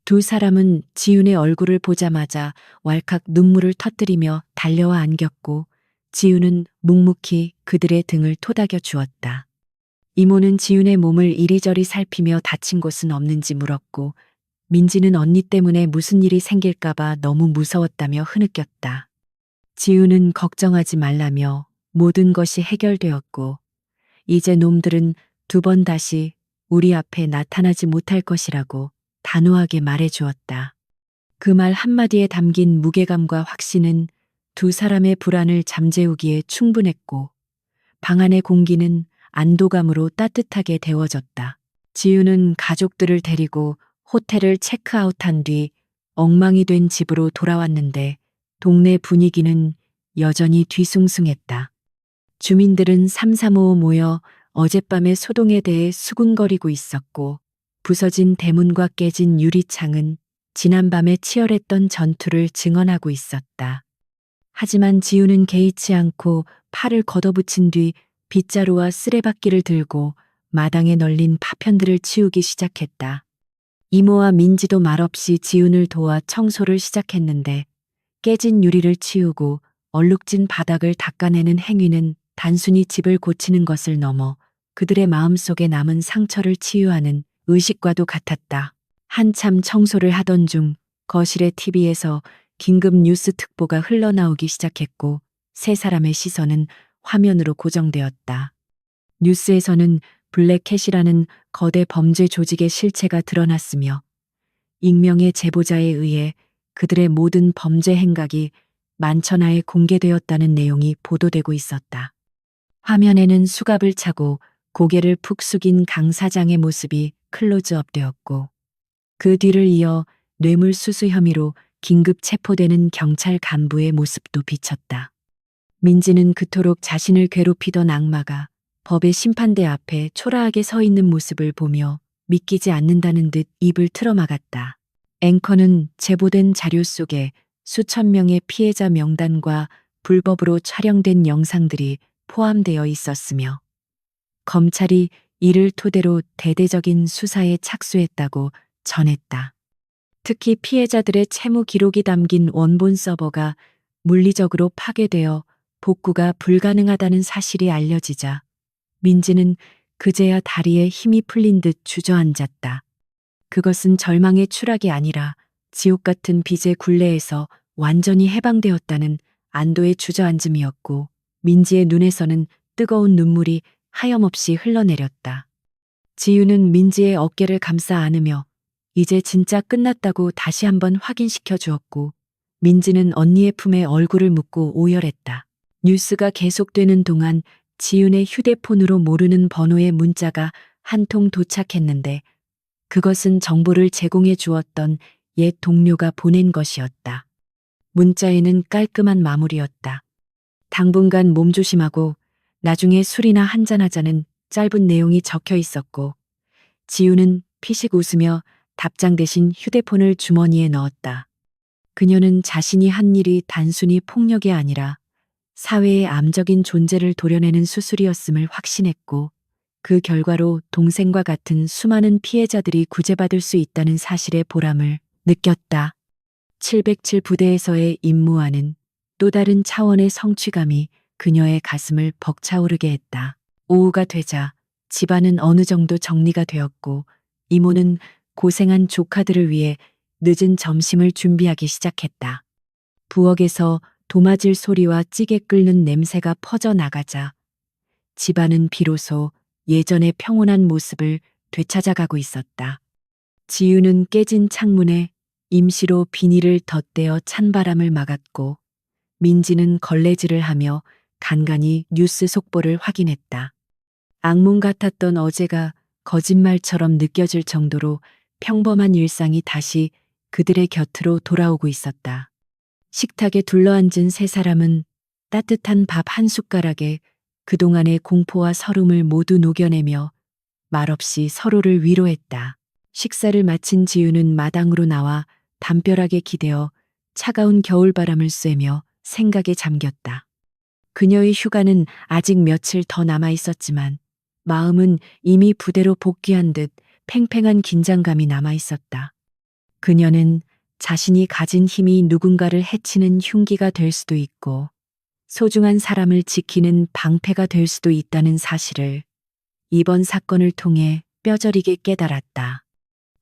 Speaker 1: 두 사람은 지윤의 얼굴을 보자마자 왈칵 눈물을 터뜨리며 달려와 안겼고 지윤은 묵묵히 그들의 등을 토닥여 주었다. 이모는 지윤의 몸을 이리저리 살피며 다친 곳은 없는지 물었고 민지는 언니 때문에 무슨 일이 생길까봐 너무 무서웠다며 흐느꼈다. 지윤은 걱정하지 말라며 모든 것이 해결되었고 이제 놈들은 두 번 다시 우리 앞에 나타나지 못할 것이라고 단호하게 말해주었다. 그 말 한마디에 담긴 무게감과 확신은 두 사람의 불안을 잠재우기에 충분했고 방 안의 공기는 안도감으로 따뜻하게 데워졌다. 지유는 가족들을 데리고 호텔을 체크아웃한 뒤 엉망이 된 집으로 돌아왔는데 동네 분위기는 여전히 뒤숭숭했다. 주민들은 삼삼오오 모여 어젯밤의 소동에 대해 수군거리고 있었고 부서진 대문과 깨진 유리창은 지난밤에 치열했던 전투를 증언하고 있었다. 하지만 지우는 개의치 않고 팔을 걷어붙인 뒤 빗자루와 쓰레받기를 들고 마당에 널린 파편들을 치우기 시작했다. 이모와 민지도 말없이 지훈을 도와 청소를 시작했는데 깨진 유리를 치우고 얼룩진 바닥을 닦아내는 행위는 단순히 집을 고치는 것을 넘어 그들의 마음속에 남은 상처를 치유하는 의식과도 같았다. 한참 청소를 하던 중 거실의 TV에서 긴급 뉴스 특보가 흘러나오기 시작했고 세 사람의 시선은 화면으로 고정되었다. 뉴스에서는 블랙캣이라는 거대 범죄 조직의 실체가 드러났으며 익명의 제보자에 의해 그들의 모든 범죄 행각이 만천하에 공개되었다는 내용이 보도되고 있었다. 화면에는 수갑을 차고 고개를 푹 숙인 강 사장의 모습이 클로즈업 되었고 그 뒤를 이어 뇌물수수 혐의로 긴급 체포되는 경찰 간부의 모습도 비쳤다. 민지는 그토록 자신을 괴롭히던 악마가 법의 심판대 앞에 초라하게 서 있는 모습을 보며 믿기지 않는다는 듯 입을 틀어막았다. 앵커는 제보된 자료 속에 수천 명의 피해자 명단과 불법으로 촬영된 영상들이 포함되어 있었으며 검찰이 이를 토대로 대대적인 수사에 착수했다고 전했다. 특히 피해자들의 채무 기록이 담긴 원본 서버가 물리적으로 파괴되어 복구가 불가능하다는 사실이 알려지자 민지는 그제야 다리에 힘이 풀린 듯 주저앉았다. 그것은 절망의 추락이 아니라 지옥 같은 빚의 굴레에서 완전히 해방되었다는 안도의 주저앉음이었고 민지의 눈에서는 뜨거운 눈물이 하염없이 흘러내렸다. 지유는 민지의 어깨를 감싸 안으며 이제 진짜 끝났다고 다시 한번 확인시켜 주었고 민지는 언니의 품에 얼굴을 묻고 오열했다. 뉴스가 계속되는 동안 지윤의 휴대폰으로 모르는 번호의 문자가 한 통 도착했는데 그것은 정보를 제공해 주었던 옛 동료가 보낸 것이었다. 문자에는 깔끔한 마무리였다. 당분간 몸조심하고 나중에 술이나 한잔하자는 짧은 내용이 적혀 있었고 지우는 피식 웃으며 답장 대신 휴대폰을 주머니에 넣었다. 그녀는 자신이 한 일이 단순히 폭력이 아니라 사회의 암적인 존재를 도려내는 수술이었음을 확신했고 그 결과로 동생과 같은 수많은 피해자들이 구제받을 수 있다는 사실의 보람을 느꼈다. 707 부대에서의 임무와는 또 다른 차원의 성취감이 그녀의 가슴을 벅차오르게 했다. 오후가 되자 집안은 어느 정도 정리가 되었고 이모는 고생한 조카들을 위해 늦은 점심을 준비하기 시작했다. 부엌에서 도마질 소리와 찌개 끓는 냄새가 퍼져나가자 집안은 비로소 예전의 평온한 모습을 되찾아가고 있었다. 지유는 깨진 창문에 임시로 비닐을 덧대어 찬바람을 막았고 민지는 걸레질을 하며 간간히 뉴스 속보를 확인했다. 악몽 같았던 어제가 거짓말처럼 느껴질 정도로 평범한 일상이 다시 그들의 곁으로 돌아오고 있었다. 식탁에 둘러앉은 세 사람은 따뜻한 밥 한 숟가락에 그동안의 공포와 서름을 모두 녹여내며 말없이 서로를 위로했다. 식사를 마친 지유는 마당으로 나와 담벼락에 기대어 차가운 겨울바람을 쐬며 생각에 잠겼다. 그녀의 휴가는 아직 며칠 더 남아 있었지만 마음은 이미 부대로 복귀한 듯 팽팽한 긴장감이 남아 있었다. 그녀는 자신이 가진 힘이 누군가를 해치는 흉기가 될 수도 있고 소중한 사람을 지키는 방패가 될 수도 있다는 사실을 이번 사건을 통해 뼈저리게 깨달았다.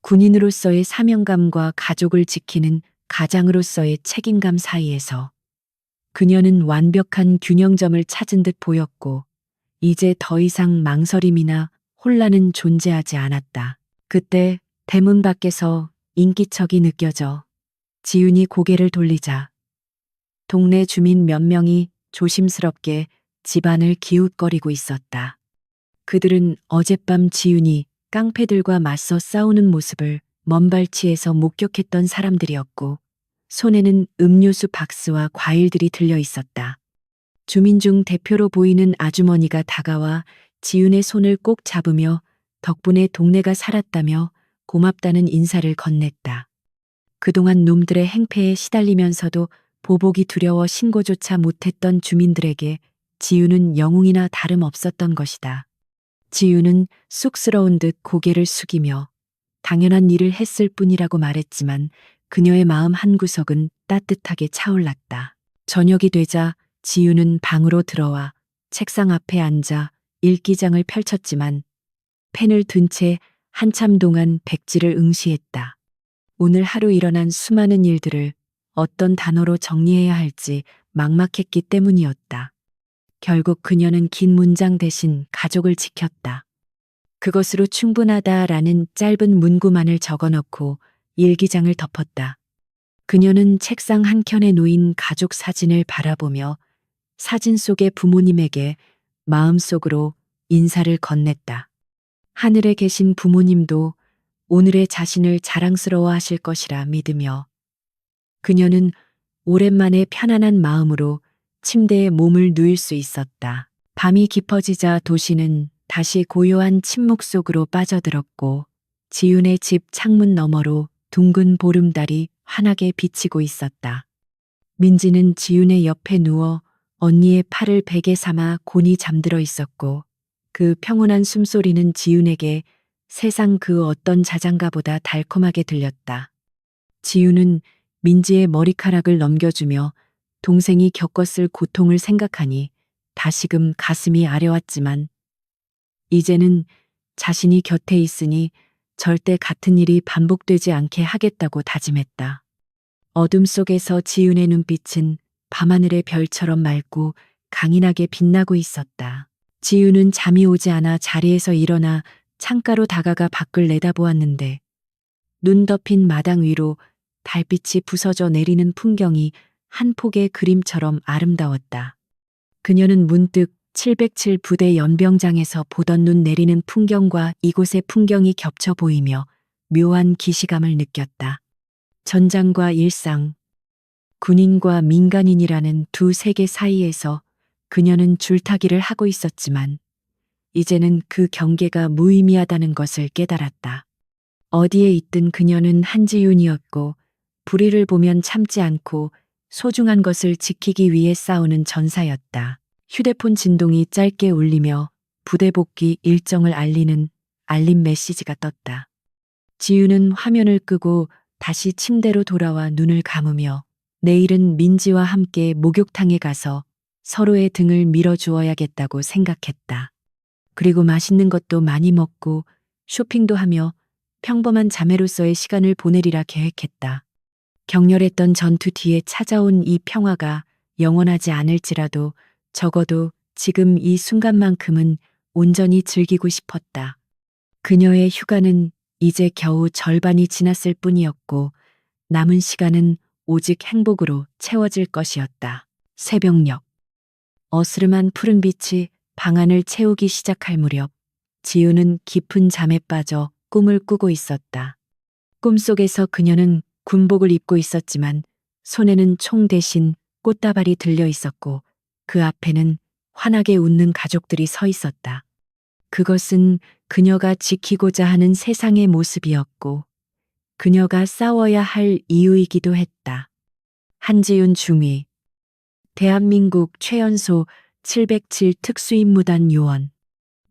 Speaker 1: 군인으로서의 사명감과 가족을 지키는 가장으로서의 책임감 사이에서 그녀는 완벽한 균형점을 찾은 듯 보였고 이제 더 이상 망설임이나 혼란은 존재하지 않았다. 그때 대문 밖에서 인기척이 느껴져 지윤이 고개를 돌리자 동네 주민 몇 명이 조심스럽게 집안을 기웃거리고 있었다. 그들은 어젯밤 지윤이 깡패들과 맞서 싸우는 모습을 먼발치에서 목격했던 사람들이었고 손에는 음료수 박스와 과일들이 들려 있었다. 주민 중 대표로 보이는 아주머니가 다가와 지윤의 손을 꼭 잡으며 덕분에 동네가 살았다며 고맙다는 인사를 건넸다. 그동안 놈들의 행패에 시달리면서도 보복이 두려워 신고조차 못했던 주민들에게 지윤은 영웅이나 다름없었던 것이다. 지윤은 쑥스러운 듯 고개를 숙이며 당연한 일을 했을 뿐이라고 말했지만 그녀의 마음 한구석은 따뜻하게 차올랐다. 저녁이 되자 지윤은 방으로 들어와 책상 앞에 앉아 일기장을 펼쳤지만 펜을 든 채 한참 동안 백지를 응시했다. 오늘 하루 일어난 수많은 일들을 어떤 단어로 정리해야 할지 막막했기 때문이었다. 결국 그녀는 긴 문장 대신 가족을 지켰다. 그것으로 충분하다라는 짧은 문구만을 적어넣고 일기장을 덮었다. 그녀는 책상 한켠에 놓인 가족 사진을 바라보며 사진 속의 부모님에게 마음속으로 인사를 건넸다. 하늘에 계신 부모님도 오늘의 자신을 자랑스러워 하실 것이라 믿으며 그녀는 오랜만에 편안한 마음으로 침대에 몸을 누일 수 있었다. 밤이 깊어지자 도시는 다시 고요한 침묵 속으로 빠져들었고 지윤의 집 창문 너머로 둥근 보름달이 환하게 비치고 있었다. 민지는 지윤의 옆에 누워 언니의 팔을 베개 삼아 곤히 잠들어 있었고 그 평온한 숨소리는 지윤에게 세상 그 어떤 자장가보다 달콤하게 들렸다. 지윤은 민지의 머리카락을 넘겨주며 동생이 겪었을 고통을 생각하니 다시금 가슴이 아려왔지만 이제는 자신이 곁에 있으니 절대 같은 일이 반복되지 않게 하겠다고 다짐했다. 어둠 속에서 지윤의 눈빛은 밤하늘의 별처럼 맑고 강인하게 빛나고 있었다. 지윤은 잠이 오지 않아 자리에서 일어나 창가로 다가가 밖을 내다보았는데 눈 덮인 마당 위로 달빛이 부서져 내리는 풍경이 한 폭의 그림처럼 아름다웠다. 그녀는 문득 707 부대 연병장에서 보던 눈 내리는 풍경과 이곳의 풍경이 겹쳐 보이며 묘한 기시감을 느꼈다. 전장과 일상, 군인과 민간인이라는 두 세계 사이에서 그녀는 줄타기를 하고 있었지만 이제는 그 경계가 무의미하다는 것을 깨달았다. 어디에 있든 그녀는 한지윤이었고 불의를 보면 참지 않고 소중한 것을 지키기 위해 싸우는 전사였다. 휴대폰 진동이 짧게 울리며 부대 복귀 일정을 알리는 알림 메시지가 떴다. 지윤은 화면을 끄고 다시 침대로 돌아와 눈을 감으며 내일은 민지와 함께 목욕탕에 가서 서로의 등을 밀어주어야겠다고 생각했다. 그리고 맛있는 것도 많이 먹고 쇼핑도 하며 평범한 자매로서의 시간을 보내리라 계획했다. 격렬했던 전투 뒤에 찾아온 이 평화가 영원하지 않을지라도 적어도 지금 이 순간만큼은 온전히 즐기고 싶었다. 그녀의 휴가는 이제 겨우 절반이 지났을 뿐이었고 남은 시간은 오직 행복으로 채워질 것이었다. 새벽녘. 어스름한 푸른빛이 방안을 채우기 시작할 무렵 지우는 깊은 잠에 빠져 꿈을 꾸고 있었다. 꿈속에서 그녀는 군복을 입고 있었지만 손에는 총 대신 꽃다발이 들려 있었고 그 앞에는 환하게 웃는 가족들이 서 있었다. 그것은 그녀가 지키고자 하는 세상의 모습이었고 그녀가 싸워야 할 이유이기도 했다. 한지윤 중위, 대한민국 최연소 707 특수임무단 요원.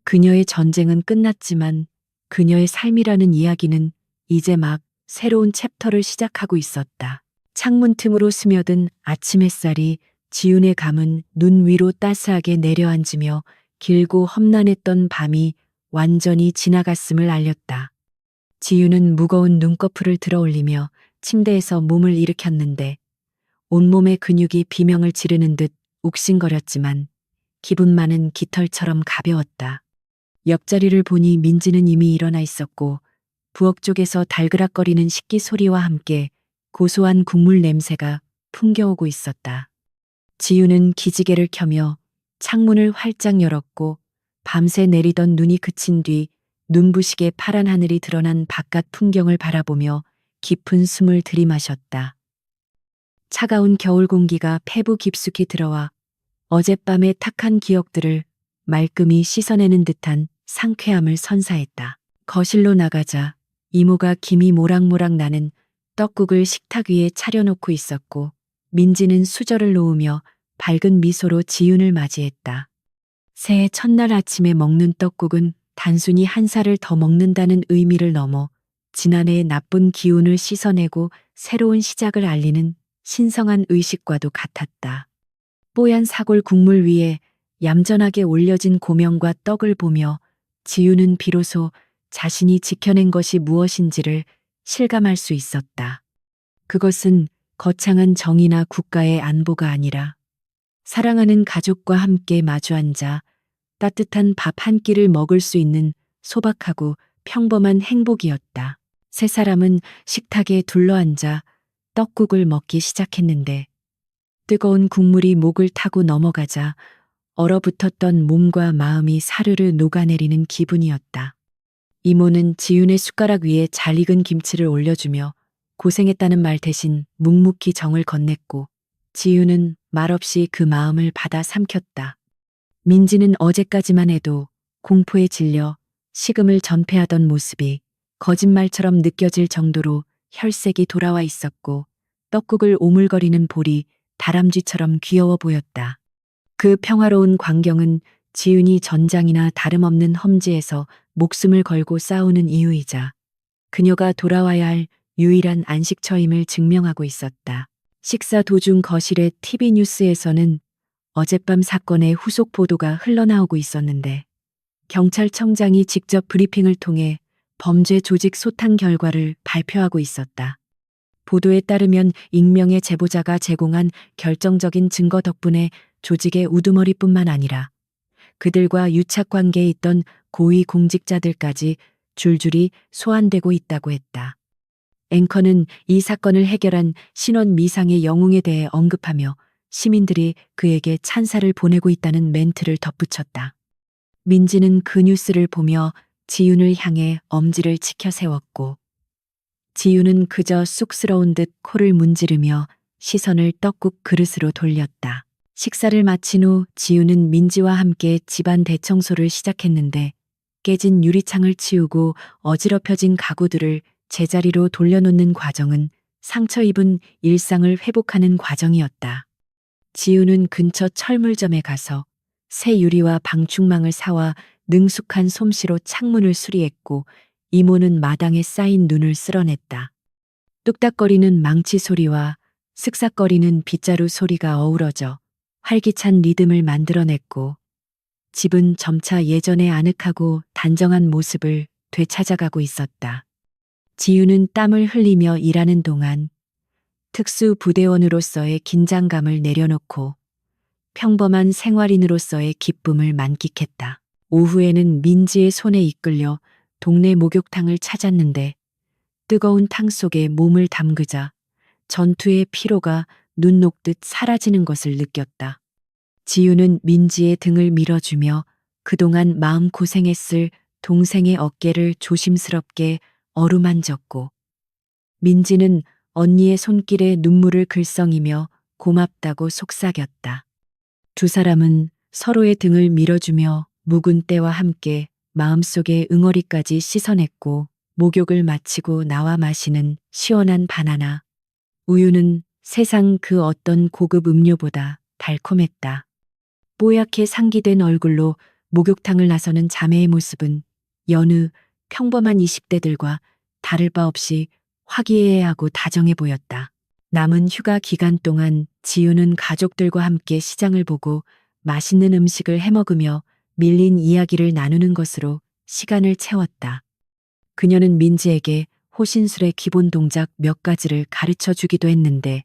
Speaker 1: 그녀의 전쟁은 끝났지만 그녀의 삶이라는 이야기는 이제 막 새로운 챕터를 시작하고 있었다. 창문 틈으로 스며든 아침 햇살이 지윤의 감은 눈 위로 따스하게 내려앉으며 길고 험난했던 밤이 완전히 지나갔음을 알렸다. 지윤은 무거운 눈꺼풀을 들어 올리며 침대에서 몸을 일으켰는데 온몸의 근육이 비명을 지르는 듯 욱신거렸지만 기분만은 깃털처럼 가벼웠다. 옆자리를 보니 민지는 이미 일어나 있었고 부엌 쪽에서 달그락거리는 식기 소리와 함께 고소한 국물 냄새가 풍겨오고 있었다. 지유는 기지개를 켜며 창문을 활짝 열었고 밤새 내리던 눈이 그친 뒤 눈부시게 파란 하늘이 드러난 바깥 풍경을 바라보며 깊은 숨을 들이마셨다. 차가운 겨울 공기가 폐부 깊숙이 들어와 어젯밤의 탁한 기억들을 말끔히 씻어내는 듯한 상쾌함을 선사했다. 거실로 나가자 이모가 김이 모락모락 나는 떡국을 식탁 위에 차려놓고 있었고 민지는 수저를 놓으며 밝은 미소로 지윤을 맞이했다. 새해 첫날 아침에 먹는 떡국은 단순히 한 살을 더 먹는다는 의미를 넘어 지난해의 나쁜 기운을 씻어내고 새로운 시작을 알리는 신성한 의식과도 같았다. 뽀얀 사골 국물 위에 얌전하게 올려진 고명과 떡을 보며 지윤은 비로소 자신이 지켜낸 것이 무엇인지를 실감할 수 있었다. 그것은 거창한 정의나 국가의 안보가 아니라 사랑하는 가족과 함께 마주 앉아 따뜻한 밥 한 끼를 먹을 수 있는 소박하고 평범한 행복이었다. 세 사람은 식탁에 둘러앉아 떡국을 먹기 시작했는데 뜨거운 국물이 목을 타고 넘어가자 얼어붙었던 몸과 마음이 사르르 녹아내리는 기분이었다. 이모는 지윤의 숟가락 위에 잘 익은 김치를 올려주며 고생했다는 말 대신 묵묵히 정을 건넸고 지윤은 말없이 그 마음을 받아 삼켰다. 민지는 어제까지만 해도 공포에 질려 식음을 전폐하던 모습이 거짓말처럼 느껴질 정도로 혈색이 돌아와 있었고 떡국을 오물거리는 볼이 다람쥐처럼 귀여워 보였다. 그 평화로운 광경은 지윤이 전장이나 다름없는 험지에서 목숨을 걸고 싸우는 이유이자 그녀가 돌아와야 할 유일한 안식처임을 증명하고 있었다. 식사 도중 거실의 TV 뉴스에서는 어젯밤 사건의 후속 보도가 흘러나오고 있었는데 경찰청장이 직접 브리핑을 통해 범죄 조직 소탕 결과를 발표하고 있었다. 보도에 따르면 익명의 제보자가 제공한 결정적인 증거 덕분에 조직의 우두머리뿐만 아니라 그들과 유착 관계에 있던 고위 공직자들까지 줄줄이 소환되고 있다고 했다. 앵커는 이 사건을 해결한 신원 미상의 영웅에 대해 언급하며 시민들이 그에게 찬사를 보내고 있다는 멘트를 덧붙였다. 민지는 그 뉴스를 보며 지윤을 향해 엄지를 치켜 세웠고 지윤은 그저 쑥스러운 듯 코를 문지르며 시선을 떡국 그릇으로 돌렸다. 식사를 마친 후 지윤은 민지와 함께 집안 대청소를 시작했는데 깨진 유리창을 치우고 어지럽혀진 가구들을 제자리로 돌려놓는 과정은 상처 입은 일상을 회복하는 과정이었다. 지윤은 근처 철물점에 가서 새 유리와 방충망을 사와 능숙한 솜씨로 창문을 수리했고 이모는 마당에 쌓인 눈을 쓸어냈다. 뚝딱거리는 망치 소리와 슥삭거리는 빗자루 소리가 어우러져 활기찬 리듬을 만들어냈고 집은 점차 예전의 아늑하고 단정한 모습을 되찾아가고 있었다. 지윤은 땀을 흘리며 일하는 동안 특수 부대원으로서의 긴장감을 내려놓고 평범한 생활인으로서의 기쁨을 만끽했다. 오후에는 민지의 손에 이끌려 동네 목욕탕을 찾았는데 뜨거운 탕 속에 몸을 담그자 전투의 피로가 눈 녹듯 사라지는 것을 느꼈다. 지윤은 민지의 등을 밀어주며 그동안 마음고생했을 동생의 어깨를 조심스럽게 어루만졌고 민지는 언니의 손길에 눈물을 글썽이며 고맙다고 속삭였다. 두 사람은 서로의 등을 밀어주며 묵은 때와 함께 마음속의 응어리까지 씻어냈고 목욕을 마치고 나와 마시는 시원한 바나나 우유는 세상 그 어떤 고급 음료보다 달콤했다. 뽀얗게 상기된 얼굴로 목욕탕을 나서는 자매의 모습은 여느 평범한 20대들과 다를 바 없이 화기애애하고 다정해 보였다. 남은 휴가 기간 동안 지윤은 가족들과 함께 시장을 보고 맛있는 음식을 해먹으며 밀린 이야기를 나누는 것으로 시간을 채웠다. 그녀는 민지에게 호신술의 기본 동작 몇 가지를 가르쳐 주기도 했는데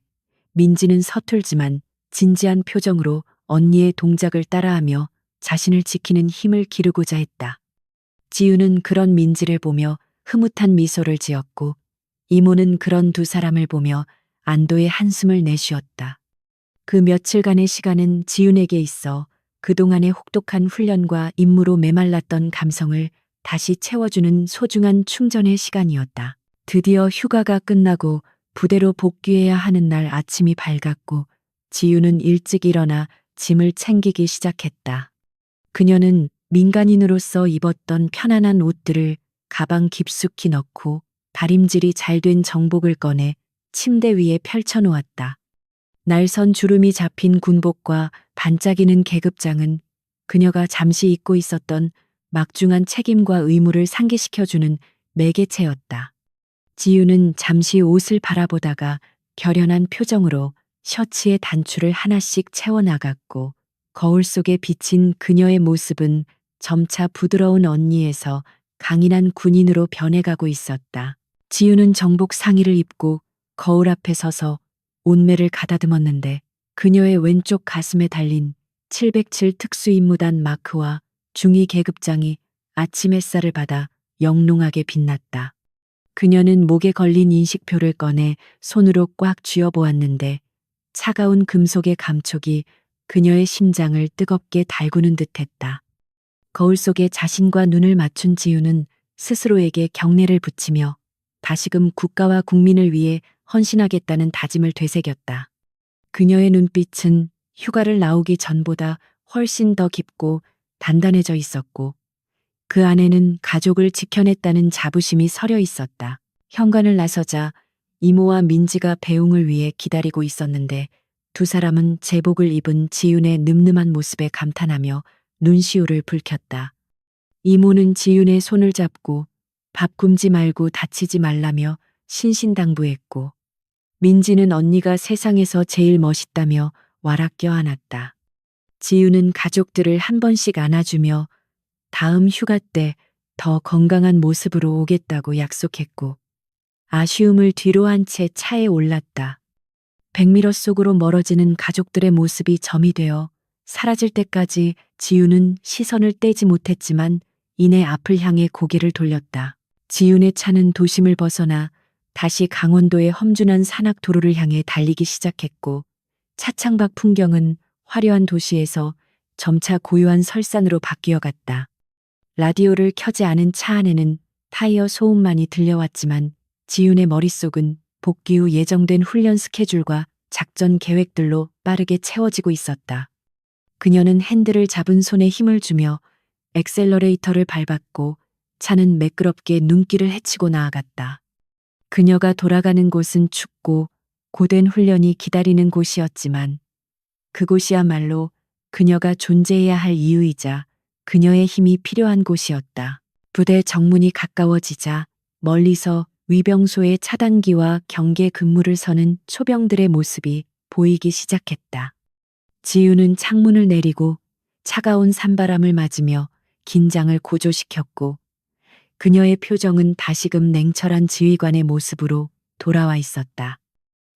Speaker 1: 민지는 서툴지만 진지한 표정으로 언니의 동작을 따라하며 자신을 지키는 힘을 기르고자 했다. 지윤은 그런 민지를 보며 흐뭇한 미소를 지었고 이모는 그런 두 사람을 보며 안도의 한숨을 내쉬었다. 그 며칠간의 시간은 지윤에게 있어 그동안의 혹독한 훈련과 임무로 메말랐던 감성을 다시 채워주는 소중한 충전의 시간이었다. 드디어 휴가가 끝나고 부대로 복귀해야 하는 날 아침이 밝았고 지윤은 일찍 일어나 짐을 챙기기 시작했다. 그녀는 민간인으로서 입었던 편안한 옷들을 가방 깊숙이 넣고 다림질이 잘 된 정복을 꺼내 침대 위에 펼쳐놓았다. 날선 주름이 잡힌 군복과 반짝이는 계급장은 그녀가 잠시 잊고 있었던 막중한 책임과 의무를 상기시켜주는 매개체였다. 지윤은 잠시 옷을 바라보다가 결연한 표정으로 셔츠의 단추를 하나씩 채워나갔고 거울 속에 비친 그녀의 모습은 점차 부드러운 언니에서 강인한 군인으로 변해가고 있었다. 지윤은 정복 상의를 입고 거울 앞에 서서 옷매를 가다듬었는데 그녀의 왼쪽 가슴에 달린 707 특수임무단 마크와 중위 계급장이 아침 햇살을 받아 영롱하게 빛났다. 그녀는 목에 걸린 인식표를 꺼내 손으로 꽉 쥐어보았는데 차가운 금속의 감촉이 그녀의 심장을 뜨겁게 달구는 듯했다. 거울 속에 자신과 눈을 맞춘 지윤은 스스로에게 경례를 붙이며 다시금 국가와 국민을 위해 헌신하겠다는 다짐을 되새겼다. 그녀의 눈빛은 휴가를 나오기 전보다 훨씬 더 깊고 단단해져 있었고 그 안에는 가족을 지켜냈다는 자부심이 서려 있었다. 현관을 나서자 이모와 민지가 배웅을 위해 기다리고 있었는데 두 사람은 제복을 입은 지윤의 늠름한 모습에 감탄하며 눈시울을 붉혔다. 이모는 지윤의 손을 잡고 밥 굶지 말고 다치지 말라며 신신당부했고, 민지는 언니가 세상에서 제일 멋있다며 와락 껴안았다. 지윤은 가족들을 한 번씩 안아주며 다음 휴가 때 더 건강한 모습으로 오겠다고 약속했고, 아쉬움을 뒤로한 채 차에 올랐다. 백미러 속으로 멀어지는 가족들의 모습이 점이 되어 사라질 때까지 지윤은 시선을 떼지 못했지만 이내 앞을 향해 고개를 돌렸다. 지윤의 차는 도심을 벗어나 다시 강원도의 험준한 산악 도로를 향해 달리기 시작했고, 차창밖 풍경은 화려한 도시에서 점차 고요한 설산으로 바뀌어 갔다. 라디오를 켜지 않은 차 안에는 타이어 소음만이 들려왔지만 지윤의 머릿속은 복귀 후 예정된 훈련 스케줄과 작전 계획들로 빠르게 채워지고 있었다. 그녀는 핸들을 잡은 손에 힘을 주며 엑셀러레이터를 밟았고 차는 매끄럽게 눈길을 헤치고 나아갔다. 그녀가 돌아가는 곳은 춥고 고된 훈련이 기다리는 곳이었지만 그곳이야말로 그녀가 존재해야 할 이유이자 그녀의 힘이 필요한 곳이었다. 부대 정문이 가까워지자 멀리서 위병소의 차단기와 경계 근무를 서는 초병들의 모습이 보이기 시작했다. 지윤은 창문을 내리고 차가운 산바람을 맞으며 긴장을 고조시켰고, 그녀의 표정은 다시금 냉철한 지휘관의 모습으로 돌아와 있었다.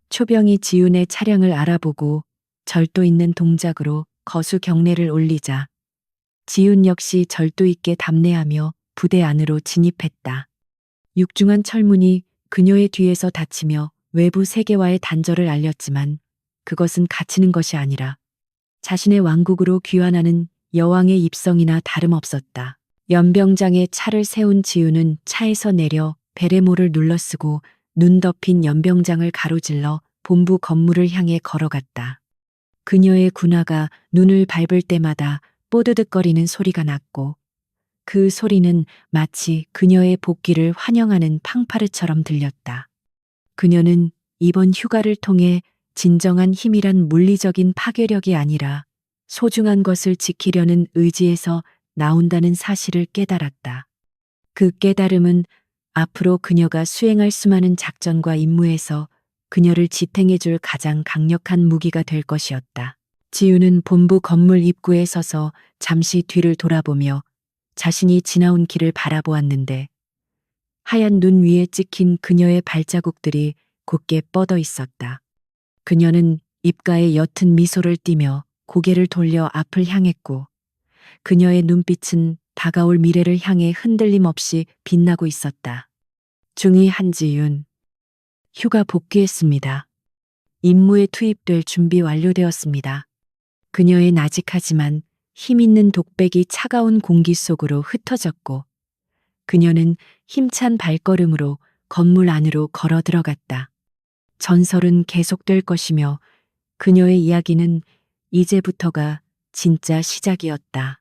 Speaker 1: 초병이 지윤의 차량을 알아보고 절도 있는 동작으로 거수 경례를 올리자 지윤 역시 절도 있게 답례하며 부대 안으로 진입했다. 육중한 철문이 그녀의 뒤에서 닫히며 외부 세계와의 단절을 알렸지만 그것은 갇히는 것이 아니라 자신의 왕국으로 귀환하는 여왕의 입성이나 다름없었다. 연병장에 차를 세운 지윤은 차에서 내려 베레모를 눌러쓰고 눈 덮인 연병장을 가로질러 본부 건물을 향해 걸어갔다. 그녀의 군화가 눈을 밟을 때마다 뽀드득거리는 소리가 났고, 그 소리는 마치 그녀의 복귀를 환영하는 팡파르처럼 들렸다. 그녀는 이번 휴가를 통해 진정한 힘이란 물리적인 파괴력이 아니라 소중한 것을 지키려는 의지에서 나온다는 사실을 깨달았다. 그 깨달음은 앞으로 그녀가 수행할 수많은 작전과 임무에서 그녀를 지탱해줄 가장 강력한 무기가 될 것이었다. 지윤은 본부 건물 입구에 서서 잠시 뒤를 돌아보며 자신이 지나온 길을 바라보았는데, 하얀 눈 위에 찍힌 그녀의 발자국들이 곧게 뻗어 있었다. 그녀는 입가에 옅은 미소를 띠며 고개를 돌려 앞을 향했고, 그녀의 눈빛은 다가올 미래를 향해 흔들림 없이 빛나고 있었다. 중위 한지윤. 휴가 복귀했습니다. 임무에 투입될 준비 완료되었습니다. 그녀의 나직하지만 힘있는 독백이 차가운 공기 속으로 흩어졌고, 그녀는 힘찬 발걸음으로 건물 안으로 걸어 들어갔다. 전설은 계속될 것이며 그녀의 이야기는 이제부터가 진짜 시작이었다.